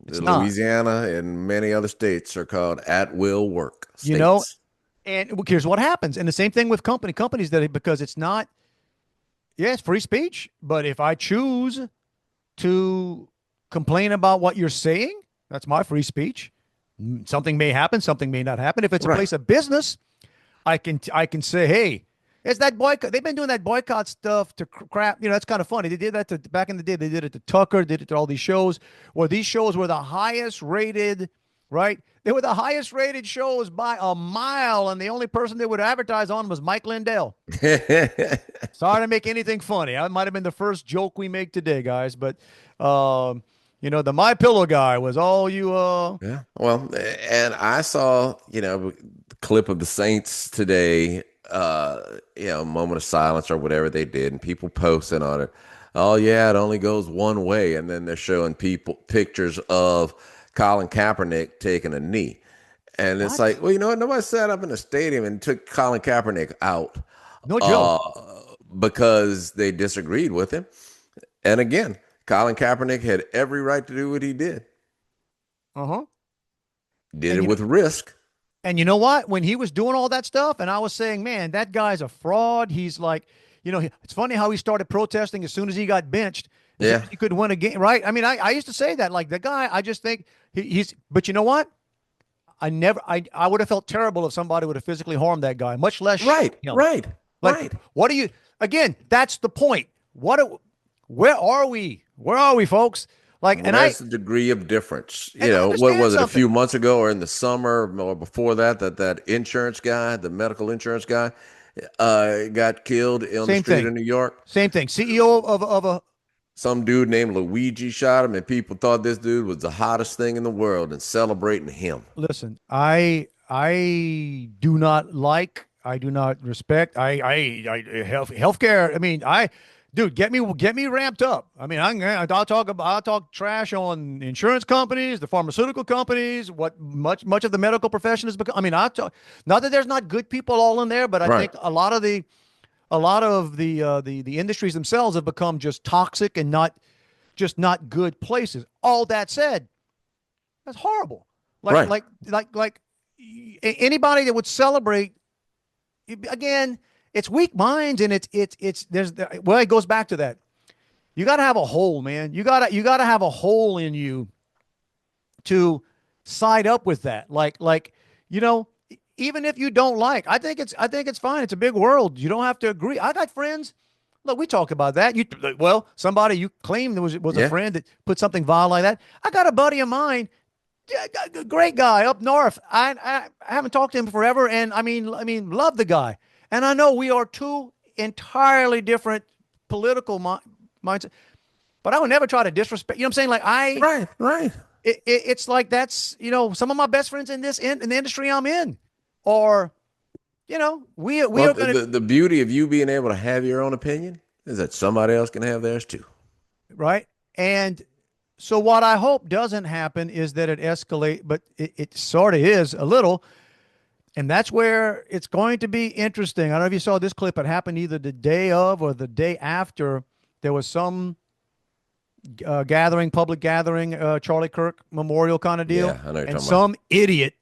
It's not. Louisiana and many other states are called at-will work states. And here's what happens. And the same thing with companies because it's not, it's free speech. But if I choose to complain about what you're saying, that's my free speech. Something may happen, something may not happen. If it's a place of business, I can say, hey, it's that boycott. They've been doing that boycott stuff to crap. That's kind of funny. They did that back in the day. They did it to Tucker, did it to all these shows where these shows were the highest rated, right? They were the highest rated shows by a mile. And the only person they would advertise on was Mike Lindell. Sorry to make anything funny. That might've been the first joke we make today, guys. But, the My Pillow guy was all you. Yeah. Well, and I saw, the clip of the Saints today, moment of silence or whatever they did, and people posting on it. Oh yeah, it only goes one way, and then they're showing people pictures of Colin Kaepernick taking a knee, and it's like, well, you know what? Nobody sat up in the stadium and took Colin Kaepernick out, no joke, because they disagreed with him. And again, Colin Kaepernick had every right to do what he did. Did it with risk. And you know what? When he was doing all that stuff, and I was saying, man, that guy's a fraud. He's like, it's funny how he started protesting as soon as he got benched. Yeah. He could win a game, right? I mean, I used to say that, like, the guy, I just think he's, but you know what? I would have felt terrible if somebody would have physically harmed that guy, much less. Right. What do you, again, that's the point. Where are we? Where are we, folks? That's the degree of difference. What was it, a few months ago or in the summer or before that insurance guy, the medical insurance guy, got killed on the street in New York? Same thing. CEO of some dude named Luigi shot him, and people thought this dude was the hottest thing in the world and celebrating him. Listen, I do not respect. Healthcare. I mean, dude, get me ramped up. I mean, I'll talk trash on insurance companies, the pharmaceutical companies, what much of the medical profession has become. I mean, not that there's not good people all in there, but I think a lot of the industries themselves have become just toxic and not good places. All that said, that's horrible. Like anybody that would celebrate, again, it's weak minds, and it goes back to that. You got to have a hole, man. You got to have a hole in you to side up with that. Even if you don't I think it's fine. It's a big world. You don't have to agree. I got friends. Look, we talk about that. Somebody you claim there was a friend that put something vile like that. I got a buddy of mine, great guy up north. I haven't talked to him forever, and I mean, love the guy. And I know we are two entirely different political mindsets, but I would never try to disrespect. You know what I'm saying? Right. It's like that's, some of my best friends in the industry I'm in, or, we Well, are going to, the beauty of you being able to have your own opinion is that somebody else can have theirs too. right. And so what I hope doesn't happen is that it escalate, but it sort of is a little. And that's where it's going to be interesting. I don't know if you saw this clip. It happened either the day of or the day after. There was some public gathering, Charlie Kirk memorial kind of deal. Yeah, I know you're and talking some idiot.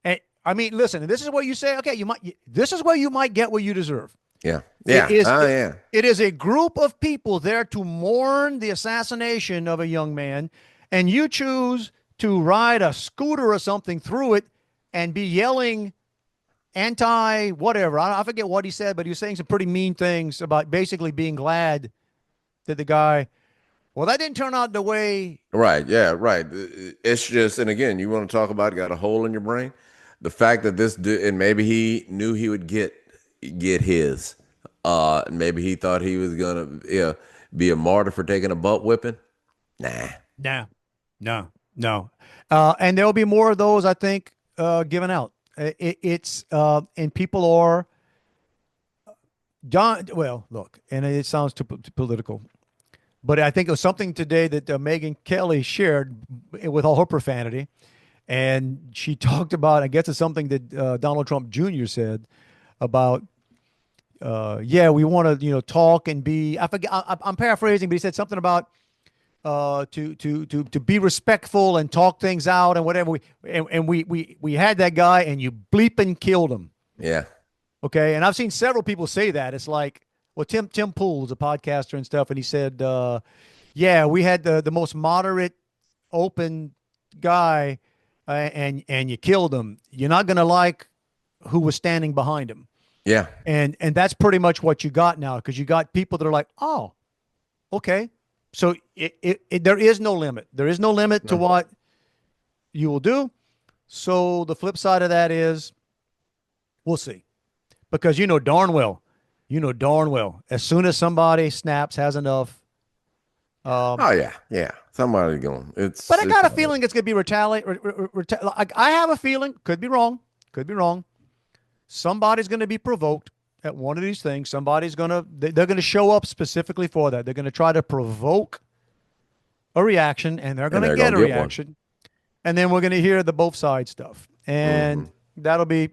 And I mean, listen, this is what you say. Okay, this is where you might get what you deserve. Yeah. Yeah. Yeah. It is a group of people there to mourn the assassination of a young man, and you choose to ride a scooter or something through it and be yelling anti whatever. I forget what he said, but he was saying some pretty mean things about basically being glad that the guy. Well, that didn't turn out the way. Right. Yeah. Right. It's just, and again, you want to talk about got a hole in your brain. The fact that this dude, and maybe he knew he would get his. Maybe he thought he was gonna be a martyr for taking a butt whipping. Nah. No. And there'll be more of those, I think, given out. And people are done. Well, look, and it sounds too political, but I think it was something today that Megyn Kelly shared with all her profanity. And she talked about, I guess it's something that Donald Trump Jr. said about, we want to, talk and be, I forget, I'm paraphrasing, but he said something about to be respectful and talk things out and whatever. We had that guy and you bleeping killed him. Yeah. Okay. And I've seen several people say that. It's like, well, Tim Pool is a podcaster and stuff. And he said, we had the most moderate, open guy and you killed him. You're not going to like who was standing behind him. Yeah. And that's pretty much what you got now, because you got people that are like, oh, okay. So there is no limit. There is no limit to what you will do. So the flip side of that is we'll see. Because you know darn well, as soon as somebody snaps, has enough. Yeah. Somebody's going. But I got a feeling it's going to be retaliate. I have a feeling, could be wrong. Somebody's going to be provoked at one of these things. They're going to show up specifically for that. They're going to try to provoke a reaction, and they're going to get a reaction. And then we're going to hear the both sides stuff. And that'll be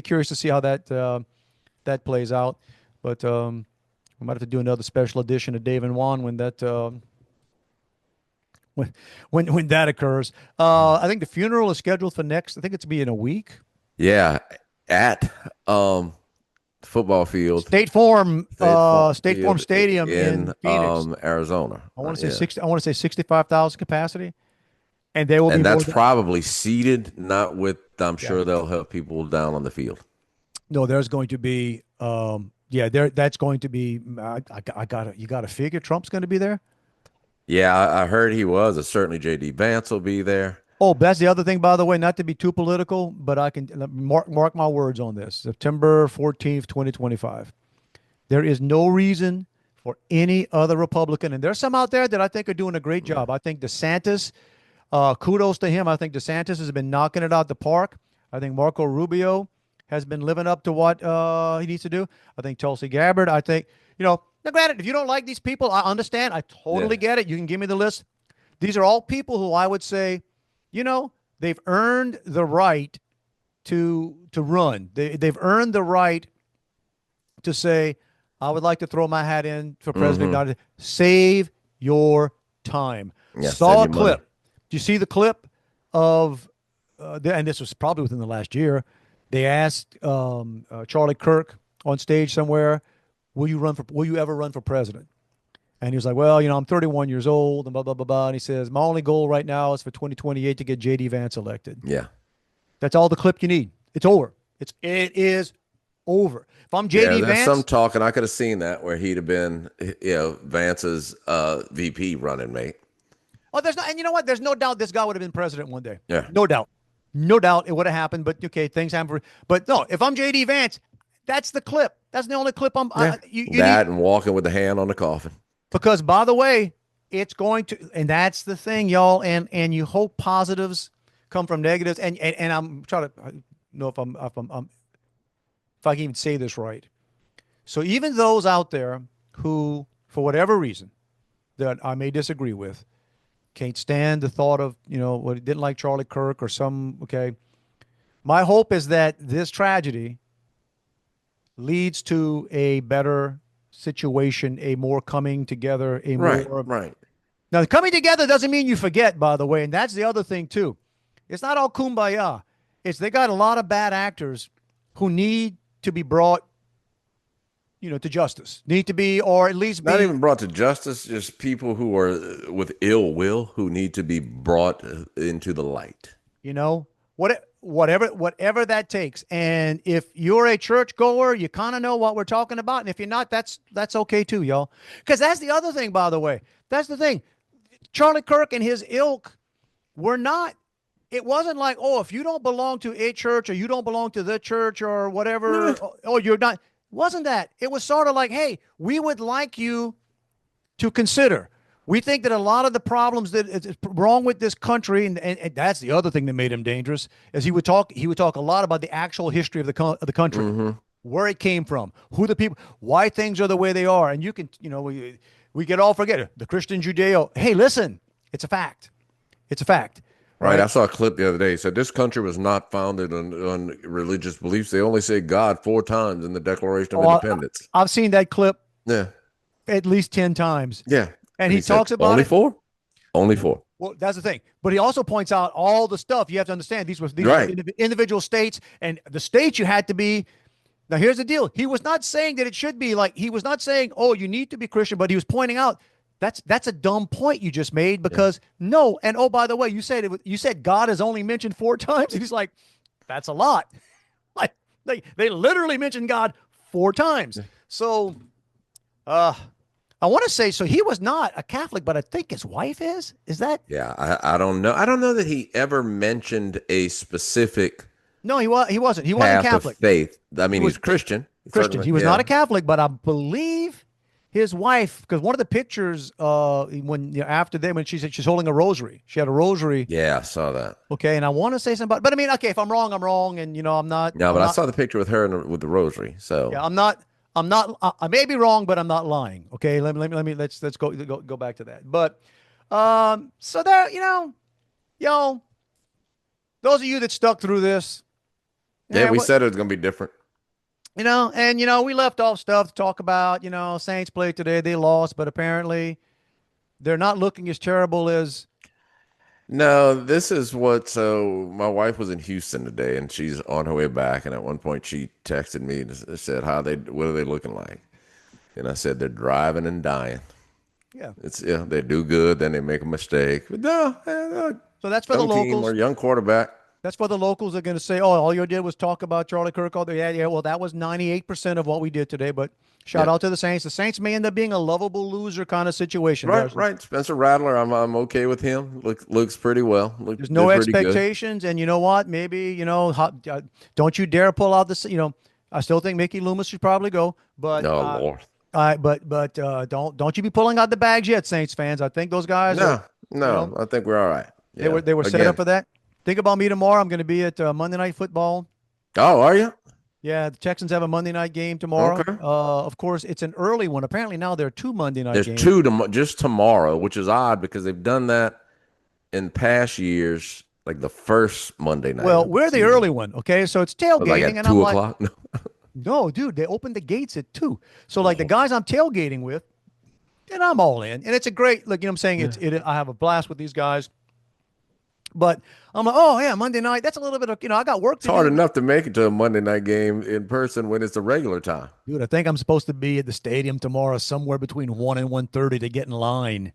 curious to see how that plays out. But we might have to do another special edition of Dave and Juan when that when that occurs. I think the funeral is scheduled for next. I think it's be in a week. Yeah, at football field, State Farm Stadium in Phoenix, Arizona. I want to say 65,000 capacity, and they will. And that's probably seated, not with. I'm sure they'll have people down on the field. No, there's going to be. That's going to be. You got to figure Trump's going to be there. Yeah, I heard he was. Certainly, J.D. Vance will be there. Oh, that's the other thing, by the way, not to be too political, but I can mark my words on this. September 14th, 2025. There is no reason for any other Republican, and there's some out there that I think are doing a great job. I think DeSantis, kudos to him. I think DeSantis has been knocking it out the park. I think Marco Rubio has been living up to what he needs to do. I think Tulsi Gabbard, now granted, if you don't like these people, I understand. I totally get it. You can give me the list. These are all people who I would say, they've earned the right to run. They've earned the right to say, I would like to throw my hat in for President. Save your time. Saw a clip. Do you see the clip of, and this was probably within the last year, they asked Charlie Kirk on stage somewhere, will you ever run for president? And he was like, well, I'm 31 years old and blah, blah, blah, blah. And he says, my only goal right now is for 2028 to get J.D. Vance elected. Yeah. That's all the clip you need. It's over. It is over. If I'm J.D. Vance. There's some talk, and I could have seen that where he'd have been, Vance's VP running mate. Oh, and you know what? There's no doubt this guy would have been president one day. Yeah. No doubt. No doubt it would have happened. But, okay, things happen. But no, if I'm J.D. Vance, that's the clip. That's the only clip I'm. And walking with the hand on the coffin. Because, by the way, it's going to, and that's the thing, y'all. And you hope positives come from negatives. And I'm trying to know if I can even say this right. So even those out there who, for whatever reason that I may disagree with, can't stand the thought of, what didn't like Charlie Kirk or some, okay. My hope is that this tragedy leads to a better situation, a more coming together, a Right, more. right. Now, coming together doesn't mean you forget, by the way, and that's the other thing too. It's not all kumbaya. It's they got a lot of bad actors who need to be brought, to justice. Need to be, or at least Not be, even brought to justice, just people who are with ill will who need to be brought into the light. whatever that takes. And if you're a church goer, you kind of know what we're talking about. And if you're not, that's okay too, y'all. Because that's the other thing, by the way. That's the thing. Charlie Kirk and his ilk were not. It wasn't like, oh, if you don't belong to a church or you don't belong to the church or whatever, oh, you're not. Wasn't that? It was sort of like, hey, we would like you to consider. We think that a lot of the problems that is wrong with this country, and that's the other thing that made him dangerous, is he would talk a lot about the actual history of the country, where it came from, who the people, why things are the way they are, and you can, we could all forget it. The Christian Judeo. Hey, listen, it's a fact. It's a fact. Right. I saw a clip the other day. It said this country was not founded on religious beliefs. They only say God 4 times in the Declaration of Independence. I've seen that clip. Yeah. At least 10 times. Yeah. And he talks about only it. 4? Only 4. Well, that's the thing. But he also points out all the stuff you have to understand. These were Right. individual states, and the states you had to be. Now, here's the deal. He was not saying that it should be like, he was not saying, oh, you need to be Christian, but he was pointing out that's a dumb point you just made because no. And oh, by the way, you said God is only mentioned 4 times. He's like, that's a lot. Like they literally mentioned God 4 times. So, I want to say, so he was not a Catholic, but I think his wife is. Is that? Yeah, I don't know. I don't know that he ever mentioned a specific. No, he wasn't. He wasn't Catholic. Of faith. I mean, he's Christian. He was not a Catholic, but I believe his wife, because one of the pictures, when she said she's holding a rosary, she had a rosary. Yeah, I saw that. Okay, and I want to say something, but I mean, okay, if I'm wrong, I'm wrong, and I'm not. No, but I saw the picture with her with the rosary. So yeah, I'm not. I may be wrong, but I'm not lying. Okay, let's go back to that. But so there, those of you that stuck through this. Yeah, we said it was gonna be different. And we left off stuff to talk about. Saints played today, they lost, but apparently they're not looking as terrible as. No, this is what. So my wife was in Houston today, and she's on her way back. And at one point, she texted me and said, what are they looking like?" And I said, "They're driving and dying." Yeah, they do good, then they make a mistake. But no, so that's for the locals. Or young quarterback. That's for the locals. They're going to say, "Oh, all you did was talk about Charlie Kirk all day." Yeah. Well, that was 98% of what we did today. But shout out to the Saints. The Saints may end up being a lovable loser kind of situation. Right. Spencer Rattler, I'm okay with him. Looks pretty well. There's no expectations, and you know what? Maybe don't you dare pull out this. I still think Mickey Loomis should probably go. But Lord. But don't you be pulling out the bags yet, Saints fans. I think those guys. No. I think we're all right. Yeah. They were set up for that. Think about me tomorrow. I'm going to be at Monday Night Football. Oh, are you? Yeah, the Texans have a Monday night game tomorrow. Okay. Of course, it's an early one. Apparently now there are 2 Monday night games. There's 2 just tomorrow, which is odd because they've done that in past years, like the first Monday night. Well, we're the early one, okay? So it's tailgating. Like at and 2 I'm o'clock? Like, no, dude, they opened the gates at 2. So like the guys I'm tailgating with, and I'm all in. And it's a great, like, I'm saying, I have a blast with these guys. But I'm like, oh, yeah, Monday night. That's a little bit of, I got work to do. It's hard enough to make it to a Monday night game in person when it's a regular time. Dude, I think I'm supposed to be at the stadium tomorrow somewhere between 1 and 1:30 to get in line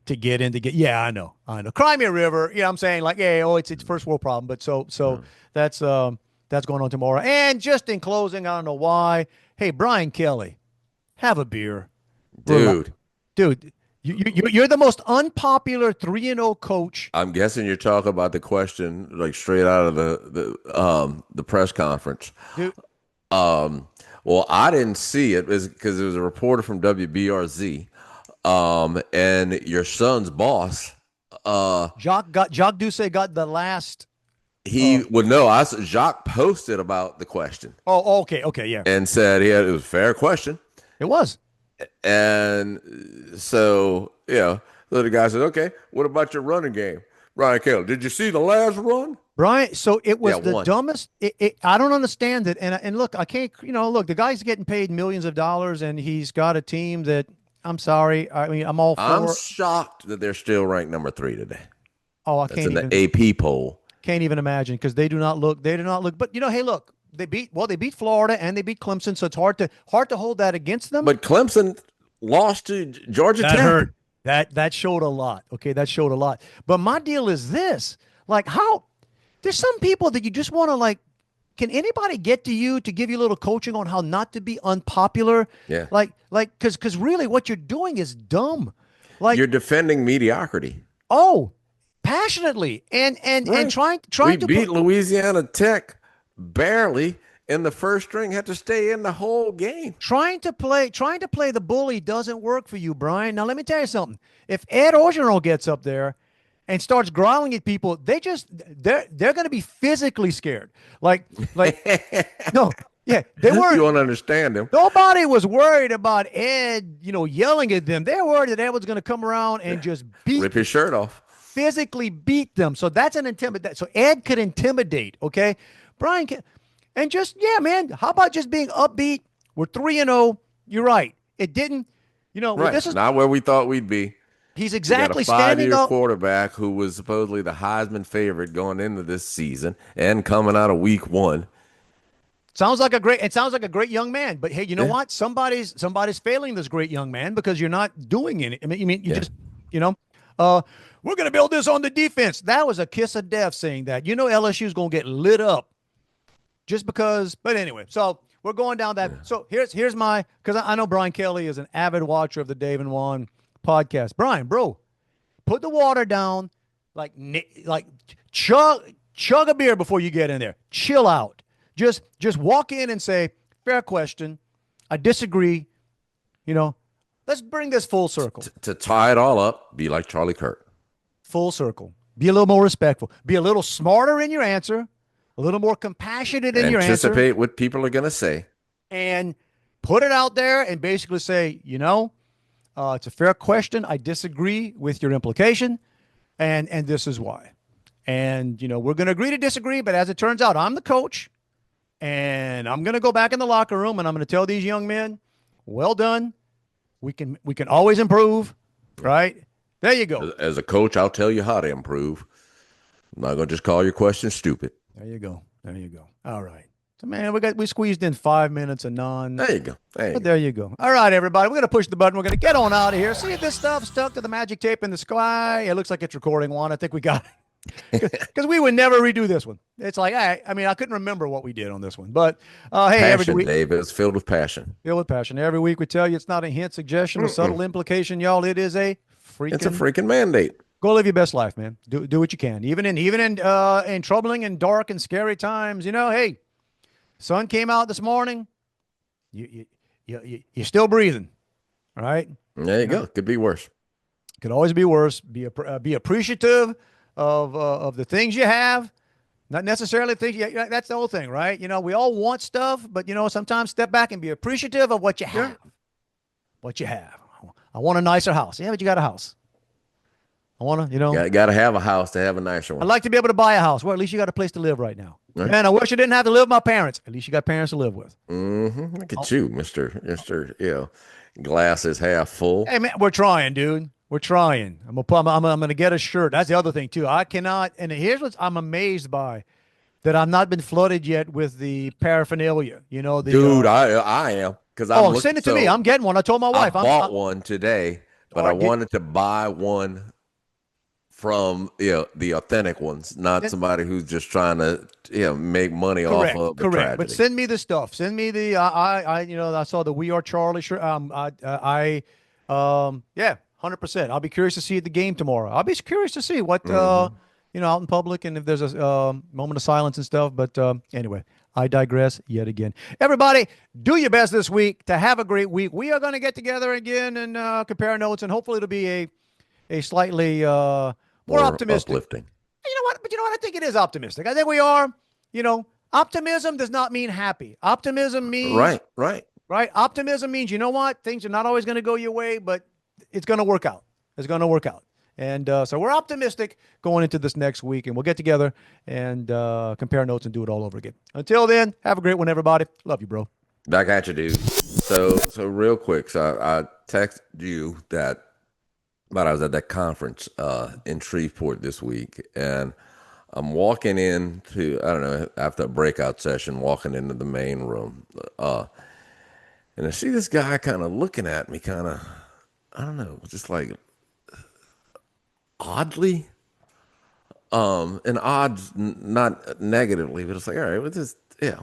to get in. Yeah, I know. Cry me a river. I'm saying like, it's first world problem. But so that's going on tomorrow. And just in closing, I don't know why. Hey, Brian Kelly, have a beer. Dude. You're the most unpopular 3-0 coach. I'm guessing you're talking about the question like straight out of the press conference. Dude. Well, I didn't see it because it was a reporter from WBRZ. And your son's boss, Jacques Doucet got the last. he would know. Jacques posted about the question Oh, okay, yeah, and said it was a fair question. it was. And so, so the guy said, okay, what about your running game? Brian Kelly, did you see the last run? Brian, so it was Yeah, the one. dumbest. I don't understand it. And look, I can't. Look, the guy's getting paid millions of dollars, and he's got a team that. I'm sorry. I mean, I'm all for. I'm shocked that they're still ranked number 3 today. Oh, I That's can't in even. the AP poll. Can't even imagine because they do not look. They do not look. But hey, look, they beat Florida and they beat Clemson, so it's hard to hold that against them. But Clemson lost to Georgia That Tech. hurt. That showed a lot. Okay, that showed a lot. But my deal is this: like, how there's some people that you just want to like. Can anybody get to you to give you a little coaching on how not to be unpopular? Yeah. Because really what you're doing is dumb. Like You're defending mediocrity. passionately and Right. trying We to beat put, Louisiana Tech barely in the first string, had to stay in the whole game. trying to play the bully doesn't work for you, Brian. Now let me tell you something. If Ed Orgeron gets up there and starts growling at people, they're going to be physically scared. Like no, yeah, they weren't. You don't understand him. Nobody was worried about Ed, yelling at them. They're worried that Ed was going to come around and just Rip his shirt off. physically beat them. So that's an intimidate. So Ed could intimidate. Okay, Brian can, and just man. How about just being upbeat? We're 3-0. You're right. It didn't. Right. This is Not where we thought we'd be. he's You exactly got a standing 5-year up. quarterback who was supposedly the Heisman favorite going into this season and coming out of week 1. It sounds like a great young man. But hey, you know what? Somebody's failing this great young man because you're not doing it. I mean, you just, we're going to build this on the defense. That was a kiss of death saying that. LSU's going to get lit up just because. But anyway, so we're going down that. Yeah. So here's my, because I know Brian Kelly is an avid watcher of the Dave and Juan podcast. Brian, bro, put the water down, like chug a beer before you get in there. Chill out. Just walk in and say, fair question. I disagree. Let's bring this full circle. To tie it all up, be like Charlie Kirk. Full circle. Be a little more respectful. Be a little smarter in your answer. A little more compassionate in your answer. Anticipate what people are going to say. And put it out there and basically say, it's a fair question. I disagree with your implication. And this is why. And, we're going to agree to disagree. But as it turns out, I'm the coach. And I'm going to go back in the locker room and I'm going to tell these young men, well done. We can always improve, right? There you go. As a coach, I'll tell you how to improve. I'm not going to just call your question stupid. There you go. All right. So, man, we squeezed in 5 minutes of none. There you go. There you go. All right, everybody. We're going to push the button. We're going to get on out of here. See if this stuff stuck to the magic tape in the sky. It looks like it's recording, Juan. I think we got it. Because we would never redo this one. It's like, I couldn't remember what we did on this one. But, hey, passion, every week. Dave, it's filled with passion. Filled with passion. Every week we tell you it's not a hint, suggestion, or subtle implication, y'all. It is it's a freaking mandate. Go live your best life, man. Do what you can. Even in troubling and dark and scary times, hey, sun came out this morning. You're still breathing. All right? There you go. Could be worse. Could always be worse. Be appreciative of the things you have, not necessarily things. That's the whole thing, right? We all want stuff, but sometimes step back and be appreciative of what you have. Yeah. What you have. I want a nicer house. Yeah, but you got a house. I want to, got to have a house to have a nicer one. I'd like to be able to buy a house. Well, at least you got a place to live right now. Right. Man, I wish I didn't have to live with my parents. At least you got parents to live with. Mm-hmm. Look at you, Mr. Glass is half full. Hey, man, we're trying, dude. We're trying. I'm gonna get a shirt. That's the other thing too. I cannot. And here's what I'm amazed by, that I've not been flooded yet with the paraphernalia. Dude, I am, because send it to me. I'm getting one. I told my wife. I bought one today, but I wanted to buy one from the authentic ones, not somebody who's just trying to make money off of the tragedy. But send me the stuff. Send me the I saw the We Are Charlie shirt. 100%. I'll be curious to see at the game tomorrow. I'll be curious to see what out in public and if there's a moment of silence and stuff. But anyway, I digress yet again. Everybody, do your best this week to have a great week. We are going to get together again and compare notes, and hopefully it'll be a slightly more optimistic. Uplifting. You know what? But you know what? I think it is optimistic. I think we are. Optimism does not mean happy. Optimism means right. Optimism means, you know what? Things are not always going to go your way, but it's going to work out. It's going to work out. And so we're optimistic going into this next week, and we'll get together and compare notes and do it all over again. Until then, have a great one, everybody. Love you, bro. Back at you, dude. So real quick. So I texted you that I was at that conference in Shreveport this week, and I'm walking into, I don't know, after a breakout session, walking into the main room. And I see this guy kind of looking at me, kind of, I don't know, just like oddly. And odds, not negatively, but it's like, all right, what's this? Yeah.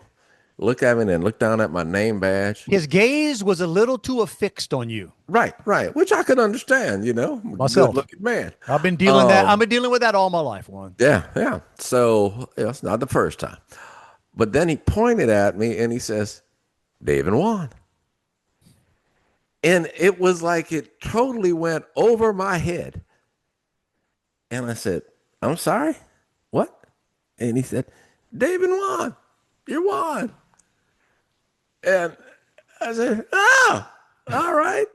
Look at me and look down at my name badge. His gaze was a little too affixed on you. Right. Which I could understand, Myself. Good-looking man. I've been dealing with that all my life, Juan. Yeah. So it's not the first time. But then he pointed at me and he says, Dave and Juan. And it was like it totally went over my head. And I said, I'm sorry? What? And he said, Dave and Juan. You're Juan. And I said, oh, all right.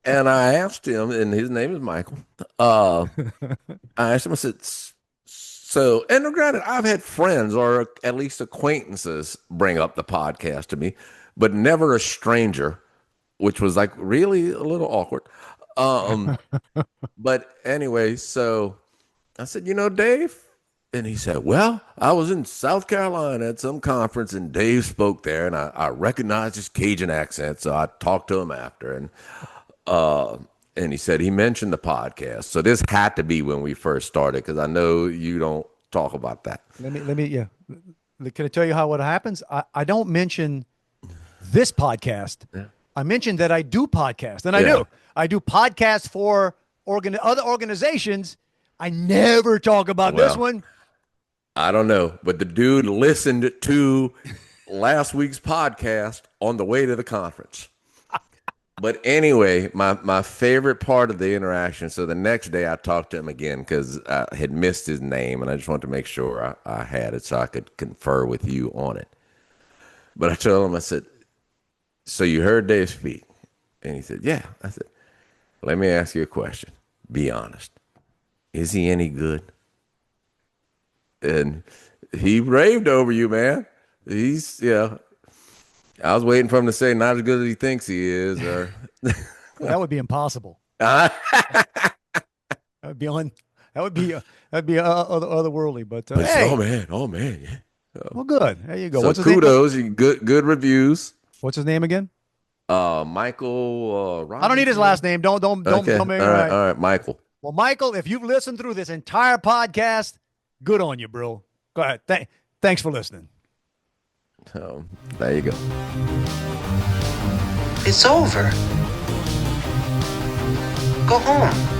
And I asked him, and his name is Michael. I asked him, I said, so, and granted, I've had friends or at least acquaintances bring up the podcast to me, but never a stranger, which was like really a little awkward. But anyway, so I said, Dave? And he said, well, I was in South Carolina at some conference and Dave spoke there and I recognized his Cajun accent. So I talked to him after and he said he mentioned the podcast. So this had to be when we first started, because I know you don't talk about that. Let me. Can I tell you how it happens? I don't mention this podcast. Yeah. I mentioned that I do podcasts, and I do podcasts for other organizations. I never talk about this one. I don't know, but the dude listened to last week's podcast on the way to the conference. But anyway, my favorite part of the interaction, so the next day I talked to him again because I had missed his name, and I just wanted to make sure I had it so I could confer with you on it. But I told him, I said, so you heard Dave speak? And he said, yeah. I said, let me ask you a question. Be honest. Is he any good? And he raved over you, man. I was waiting for him to say not as good as he thinks he is. Or that would be impossible. That'd be otherworldly. But hey. Oh man. Yeah. Well, good. There you go. So what's his kudos. name? Good reviews. What's his name again? Michael. I don't need his last name. Don't Okay. make it All right. All right, Michael. Well, Michael, if you've listened through this entire podcast, good on you, bro. Go ahead. Thanks for listening. So there you go. It's over. Go home.